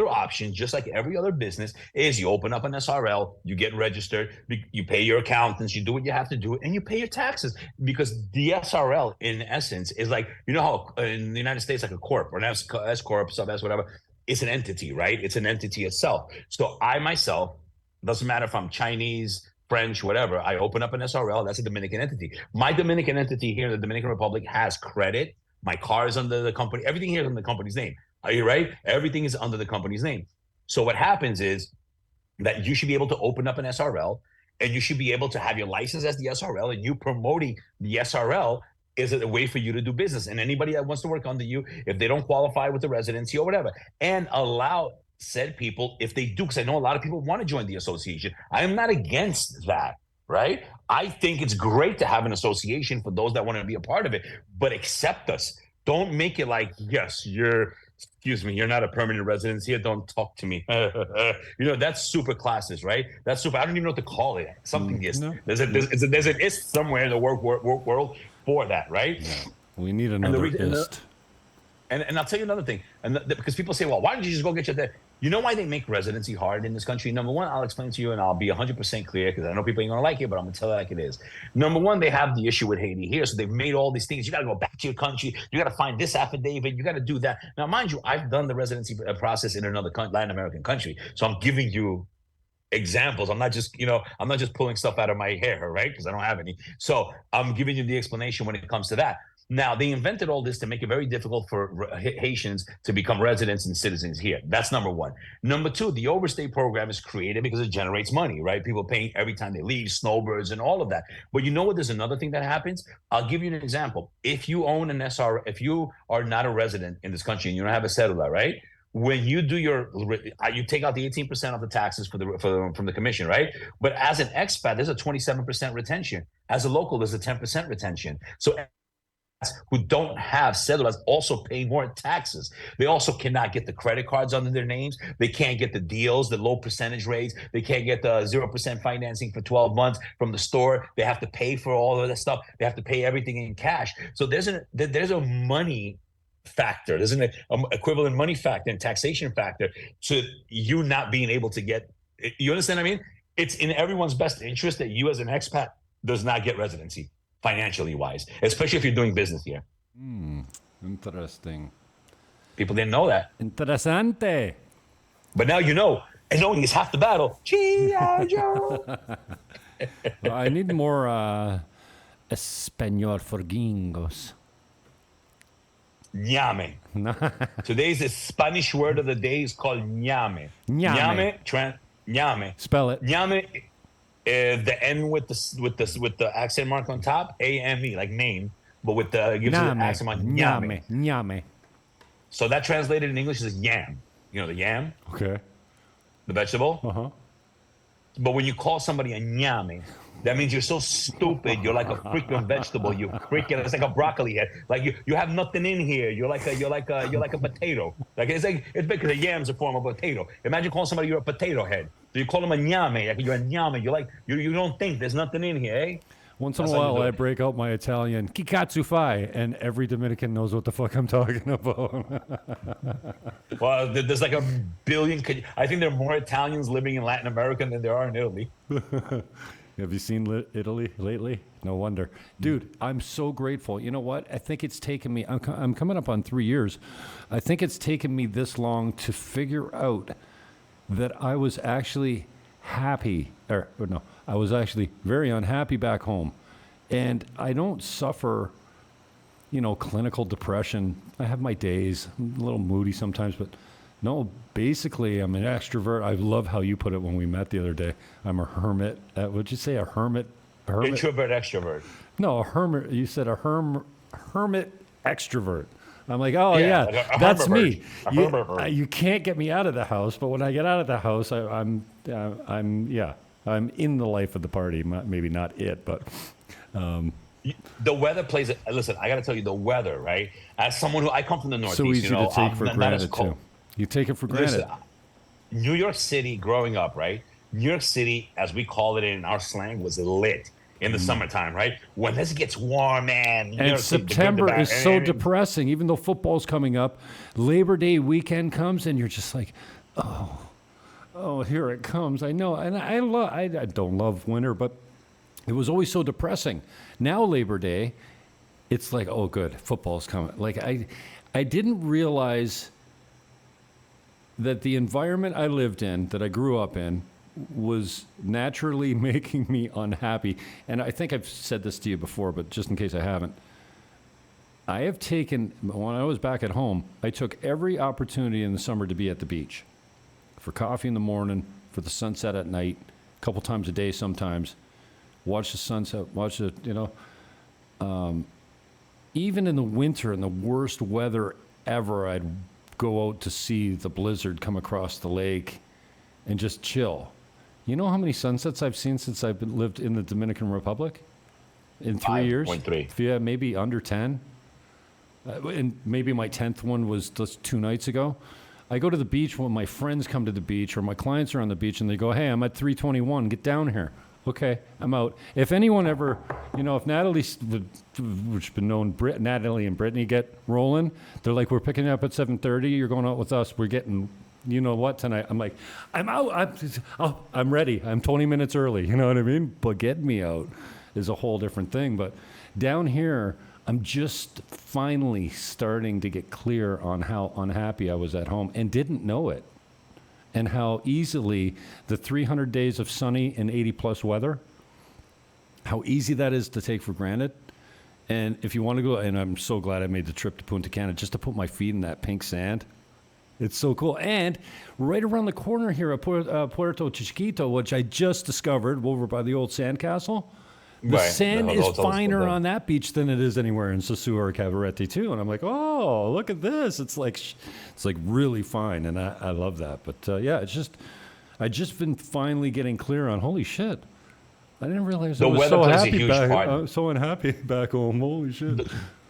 option, just like every other business, is you open up an SRL, you get registered, you pay your accountants, you do what you have to do, and you pay your taxes. Because the SRL, in essence, is like, you know how in the United States, like a corp or an S corp, sub S, whatever. It's an entity, right? It's an entity itself. So I myself, doesn't matter if I'm Chinese, French, whatever, I open up an SRL, that's a Dominican entity. My Dominican entity here in the Dominican Republic has credit. My car is under the company. Everything here is under the company's name. Are you right? Everything is under the company's name. So what happens is that you should be able to open up an SRL and you should be able to have your license as the SRL, and you promoting the SRL is a way for you to do business. And anybody that wants to work under you, if they don't qualify with the residency or whatever, and allow said people, if they do, because I know a lot of people want to join the association. I am not against that, right? I think it's great to have an association for those that want to be a part of it, but accept us. Don't make it like, yes, you're not a permanent resident here. Don't talk to me. That's super classist, right? That's super. I don't even know what to call it. Something is. No. There's an is somewhere in the world for that, right? Yeah. We need another ist. And I'll tell you another thing. Because people say, well, why don't you just go get your dad? You know why they make residency hard in this country? Number one, I'll explain to you, and I'll be 100% clear because I know people ain't gonna like it, but I'm gonna tell it like it is. Number one, they have the issue with Haiti here, so they've made all these things. You gotta go back to your country. You gotta find this affidavit. You gotta do that. Now, mind you, I've done the residency process in another Latin American country, so I'm giving you examples. I'm not just pulling stuff out of my hair, right? Because I don't have any. So I'm giving you the explanation when it comes to that. Now, they invented all this to make it very difficult for Haitians to become residents and citizens here. That's number one. Number two, the overstay program is created because it generates money, right? People paying every time they leave, snowbirds and all of that. But you know what? There's another thing that happens. I'll give you an example. If you own an SR, if you are not a resident in this country and you don't have a cedula, right? When you do you take out the 18% of the taxes from the commission, right? But as an expat, there's a 27% retention. As a local, there's a 10% retention. So who don't have cedulas also pay more taxes. They also cannot get the credit cards under their names. They can't get the deals, the low percentage rates. They can't get the 0% financing for 12 months from the store. They have to pay for all of that stuff. They have to pay everything in cash. So there's a money factor. There's an equivalent money factor and taxation factor to you not being able to get. You understand what I mean? It's in everyone's best interest that you as an expat does not get residency, financially wise, especially if you're doing business here. Interesting. People didn't know that. Interessante. But now you know, and knowing is half the battle. G.I. Joe. Well, I need more Espanol for gringos. Ñame. Today's Spanish word of the day is called ñame. Ñame. Spell it. Ñame. The N with the accent mark on top, A-M-E, like name, but with the gives you the accent mark. Ñame. So that translated in English is yam. You know the yam? Okay. The vegetable? Uh-huh. But when you call somebody a ñame, that means you're so stupid. You're like a freaking vegetable. It's like a broccoli head. Like you have nothing in here. You're like a potato. It's because a yam's a form of potato. Imagine calling somebody you're a potato head. So you call them a ñame. Like you're a ñame. You don't think there's nothing in here, eh? Once in a while, I break out my Italian "Kikatsu fai," and every Dominican knows what the fuck I'm talking about. Well, there's like a billion. I think there are more Italians living in Latin America than there are in Italy. Have you seen Italy lately? No wonder. Dude, I'm so grateful. You know what? I think it's taken me, I'm coming up on 3 years. I think it's taken me this long to figure out that I was actually happy, I was actually very unhappy back home. And I don't suffer, clinical depression. I have my days. I'm a little moody sometimes, but no, basically, I'm an extrovert. I love how you put it when we met the other day. I'm a hermit. Would you say a hermit? Introvert, extrovert. No, a hermit. You said a hermit extrovert. I'm like, oh Yeah, yeah, like a that's Humber me. bird. You can't get me out of the house, but when I get out of the house, I'm in the life of the party. Maybe not it, but The weather plays. Listen, I got to tell you, the weather, right? As someone who I come from the so Northeast, easy to take for not as granted cold. too. You take it for Listen, granted. New York City, growing up, right? New York City, as we call it in our slang, was lit in the summertime, right? When this gets warm, man, New And York City, the good, the September bad, is so depressing. Even though football's coming up, Labor Day weekend comes, and you're just like, oh, here it comes. I know, and I don't love winter, but it was always so depressing. Now Labor Day, it's like, oh, good, football's coming. Like I didn't realize that the environment I lived in, that I grew up in, was naturally making me unhappy. And I think I've said this to you before, but just in case I haven't, I have taken, when I was back at home, I took every opportunity in the summer to be at the beach for coffee in the morning, for the sunset at night, a couple times a day sometimes, watch the sunset, even in the winter, in the worst weather ever, I'd go out to see the blizzard come across the lake and just chill. You know how many sunsets I've seen since lived in the Dominican Republic? In 3 years? 5.3. Yeah, maybe under 10. And maybe my 10th one was just 2 nights ago. I go to the beach when my friends come to the beach or my clients are on the beach and they go, hey, I'm at 321, get down here. Okay, I'm out. If anyone ever, if Natalie, which been known, Natalie and Brittany get rolling, they're like, we're picking you up at 7:30. You're going out with us. We're getting, you know what, tonight. I'm like, I'm out. I'm ready. I'm 20 minutes early. You know what I mean? But getting me out is a whole different thing. But down here, I'm just finally starting to get clear on how unhappy I was at home and didn't know it. And how easily the 300 days of sunny and 80 plus weather, how easy that is to take for granted. And if you want to go, and I'm so glad I made the trip to Punta Cana just to put my feet in that pink sand. It's so cool. And right around the corner here at Puerto Chiquito, which I just discovered over by the old sandcastle, the sand is finer on that beach than it is anywhere in Sosúa or Cabarete too. And I'm like, oh, look at this. It's like really fine. And I love that. But yeah, I just been finally getting clear on, holy shit. I didn't realize I was so happy I was so unhappy back home. Holy shit.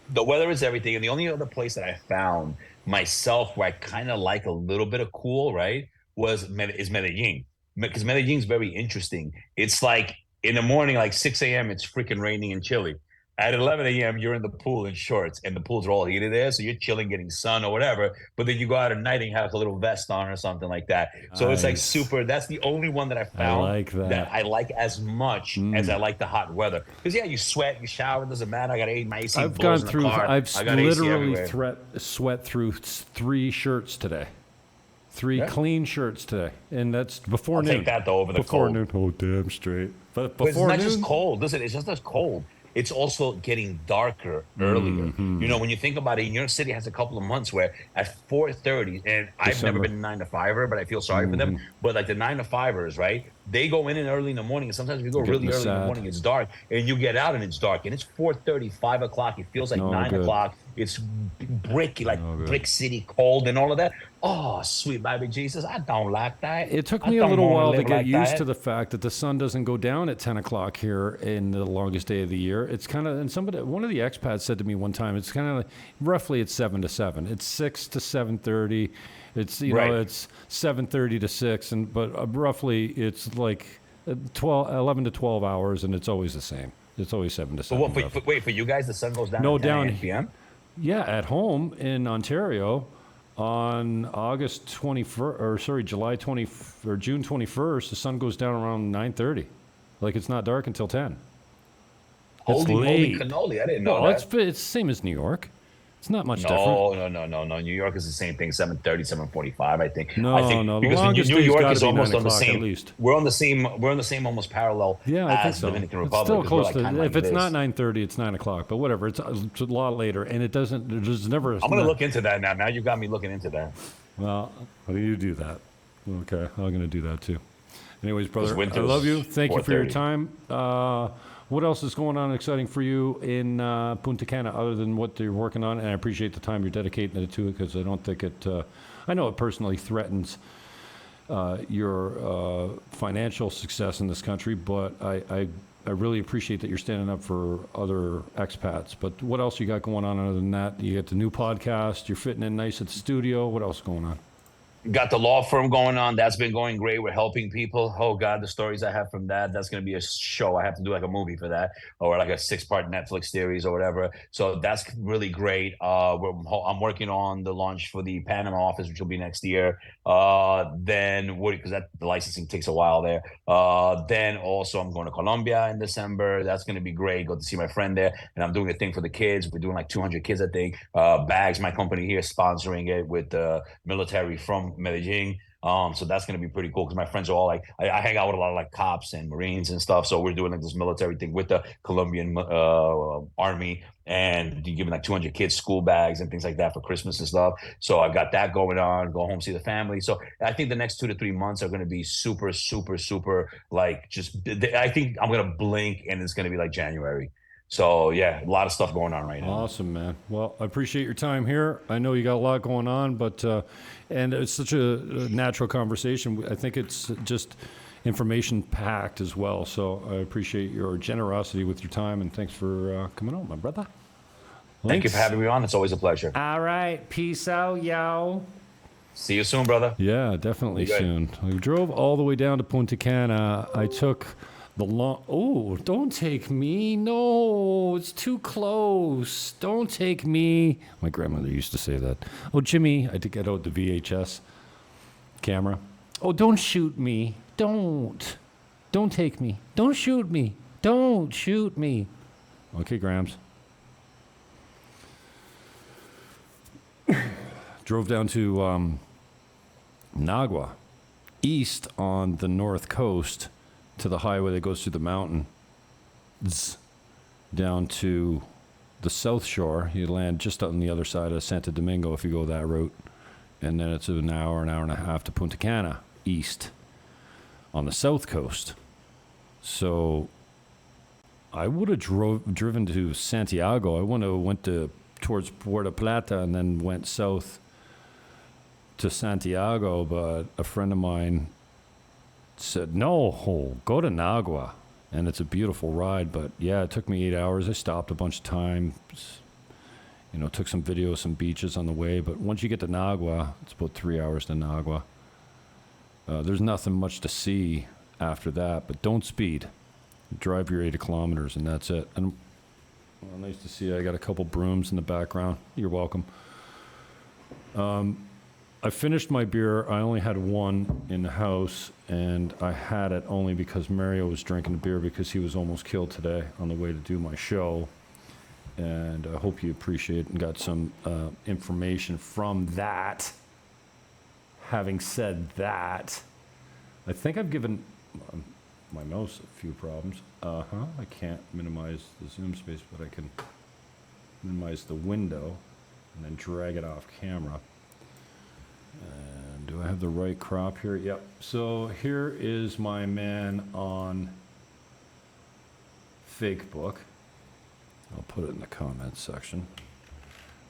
The weather is everything. And the only other place that I found myself where I kind of like a little bit of cool, right, is Medellin. Because Medellin's very interesting. It's like, in the morning, like 6 a.m., it's freaking raining and chilly. At 11 a.m., you're in the pool in shorts, and the pools are all heated there, so you're chilling, getting sun or whatever. But then you go out at night and you have a little vest on or something like that. So It's like super. That's the only one that I found I like as much as I like the hot weather. Because yeah, you sweat, you shower, it doesn't matter. I got my AC. I've gone through. I've literally sweat through 3 shirts today. 3 clean shirts today, and that's before noon. Take that though over the before cold. Noon. Oh, damn straight. But it's before not noon, just cold. Listen, it's just as cold. It's also getting darker earlier. When you think about it, New York City has a couple of months where at 4:30, and I've never been a 9-to-5er, but I feel sorry for them. But like the 9-to-5ers, right? They go in early in the morning, and sometimes we go really early in the morning. It's dark, and you get out and it's dark, and it's 4:30, 5 o'clock. It feels like 9 o'clock. It's brick city cold and all of that. Oh, sweet baby Jesus, I don't like that. It took me a little while to get used to the fact that the sun doesn't go down at 10 o'clock here in the longest day of the year. It's kind of, and one of the expats said to me one time, it's kind of like, roughly it's 7 to 7. It's 6 to 7:30. It's, it's 7:30 to 6, but roughly it's like 11 to 12 hours, and it's always the same. It's always 7 to 7. So wait, for you guys, the sun goes down at 10 p.m.? Yeah, at home in Ontario on August 21st, July 20 or June 21st, the sun goes down around 9:30. Like it's not dark until 10. Holy moly cannoli, I didn't know that. It's the same as New York. It's not much different. No. New York is the same thing, 7:30, 7:45, I think. No. The because longest New York is almost almost on the same. at least. We're on the same almost parallel as the Dominican Republic. It's still close to. If it's not 9:30, it's 9 o'clock. But whatever, it's a lot later, and it doesn't. There's never. I'm gonna look into that now. Now you got me looking into that. Well, you do that. Okay, I'm gonna do that too. Anyways, brother, I love you. Thank you for your time. What else is going on exciting for you in Punta Cana other than what you're working on? And I appreciate the time you're dedicating it to it because I don't think it, I know it personally threatens your financial success in this country, but I really appreciate that you're standing up for other expats. But what else you got going on other than that? You got the new podcast, you're fitting in nice at the studio. What else is going on? Got the law firm going on. That's been going great. We're helping people. Oh God, the stories I have from that. That's going to be a show. I have to do like a movie for that, or like a 6-part Netflix series or whatever. So that's really great. I'm working on the launch for the Panama office, which will be next year. Then because the licensing takes a while there. Then also I'm going to Colombia in December. That's going to be great. Go to see my friend there, and I'm doing a thing for the kids. We're doing like 200 kids, I think. Bags, my company here, sponsoring it with the military from Medellin. So that's going to be pretty cool because my friends are all like, I hang out with a lot of like cops and Marines and stuff. So we're doing like this military thing with the Colombian army, and giving like 200 kids school bags and things like that for Christmas and stuff. So I got that going on, go home, see the family. So I think the next 2 to 3 months are going to be super, super, super, like I think I'm going to blink and it's going to be like January. So yeah, a lot of stuff going on right now. Awesome, man. Well, I appreciate your time here. I know you got a lot going on, but and it's such a natural conversation. I think it's just information packed as well. So I appreciate your generosity with your time, and thanks for coming on, my brother. Thank you for having me on. It's always a pleasure. All right, peace out, yo. See you soon, brother. Yeah, definitely soon. We drove all the way down to Punta Cana. I took the long. Oh, don't take me. No, it's too close. Don't take me. My grandmother used to say that. Oh, Jimmy, I had to get out the VHS camera. Oh, don't shoot me. Don't. Don't take me. Don't shoot me. Don't shoot me. Okay, Grams. Drove down to Nagua, east on the north coast, to the highway that goes through the mountain, down to the south shore. You land just on the other side of Santo Domingo if you go that route. And then it's an hour and a half to Punta Cana, east on the south coast. So I would have driven to Santiago. I would have went towards Puerto Plata and then went south to Santiago, but a friend of mine said, no, go to Nagua. And it's a beautiful ride, but yeah, it took me 8 hours. I stopped a bunch of times, took some videos, some beaches on the way. But once you get to Nagua, it's about 3 hours to Nagua. There's nothing much to see after that, but don't speed. Drive your 80 kilometers, and that's it. And well, nice to see you. I got a couple brooms in the background. You're welcome. I finished my beer. I only had one in the house, and I had it only because Mario was drinking the beer because he was almost killed today on the way to do my show. And I hope you appreciate and got some information from that. Having said that, I think I've given my mouse a few problems. I can't minimize the zoom space, but I can minimize the window and then drag it off camera. And do I have the right crop here? Yep. So here is my man on Facebook. I'll put it in the comments section.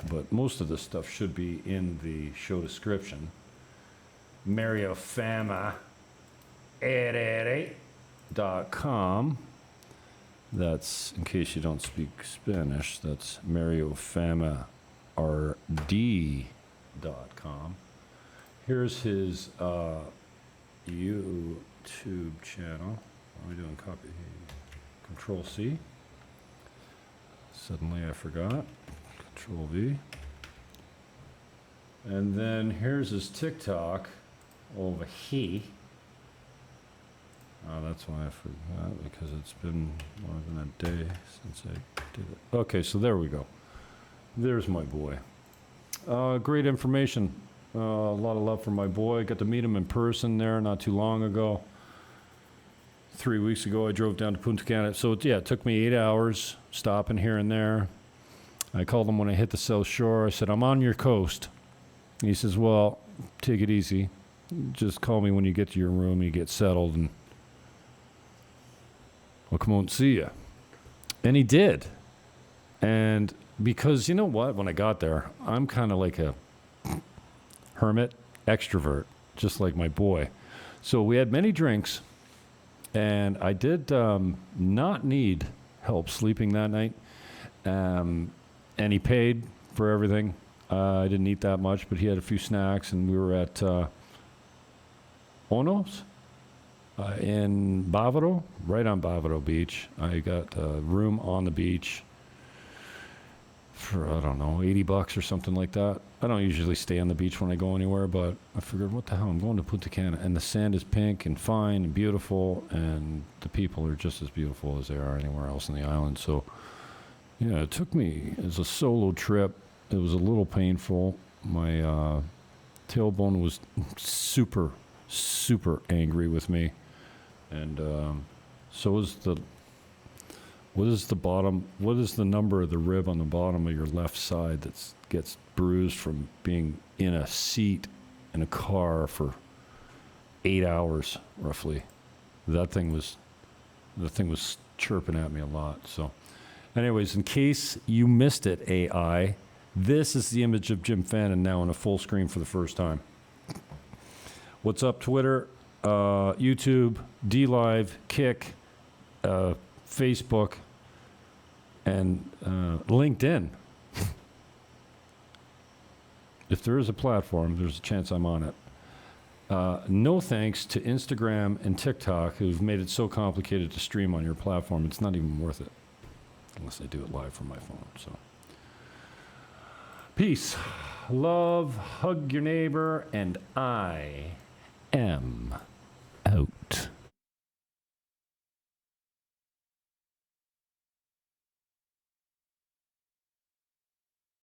But most of this stuff should be in the show description. Mario Fama RD.com. That's, in case you don't speak Spanish, that's Mario Fama RD.com. Here's his YouTube channel. What are we doing? Copy. Control C. Suddenly I forgot. Control V. And then here's his TikTok over here. Oh, that's why I forgot, because it's been more than a day since I did it. Okay, so there we go. There's my boy. Great information. A lot of love for my boy. Got to meet him in person there not too long ago. 3 weeks ago, I drove down to Punta Cana. So, yeah, it took me 8 hours, stopping here and there. I called him when I hit the South Shore. I said, I'm on your coast. He says, well, take it easy. Just call me when you get to your room, you get settled, and I'll come out and see you. And he did. And because you know what? When I got there, I'm kind of like a hermit extrovert, just like my boy. So we had many drinks, and I did not need help sleeping that night. And he paid for everything. I didn't eat that much, but he had a few snacks, and we were at Ono's in Bavaro, right on Bavaro Beach. I got a room on the beach for, I don't know, $80 or something like that. I don't usually stay on the beach when I go anywhere, but I figured, what the hell, I'm going to Punta Cana. And the sand is pink and fine and beautiful, and the people are just as beautiful as they are anywhere else in the island. So, yeah, it took me as a solo trip. It was a little painful. My tailbone was super, super angry with me. And so is what is the number of the rib on the bottom of your left side that gets bruised from being in a seat in a car for 8 hours, roughly? The thing was chirping at me a lot. So anyways, in case you missed it, AI, this is the image of Jim Fannin now on a full screen for the first time. What's up, Twitter, YouTube, DLive, Kick, Facebook, and LinkedIn. If there is a platform, there's a chance I'm on it. No thanks to Instagram and TikTok, who've made it so complicated to stream on your platform. It's not even worth it, unless I do it live from my phone. So, peace, love, hug your neighbor, and I am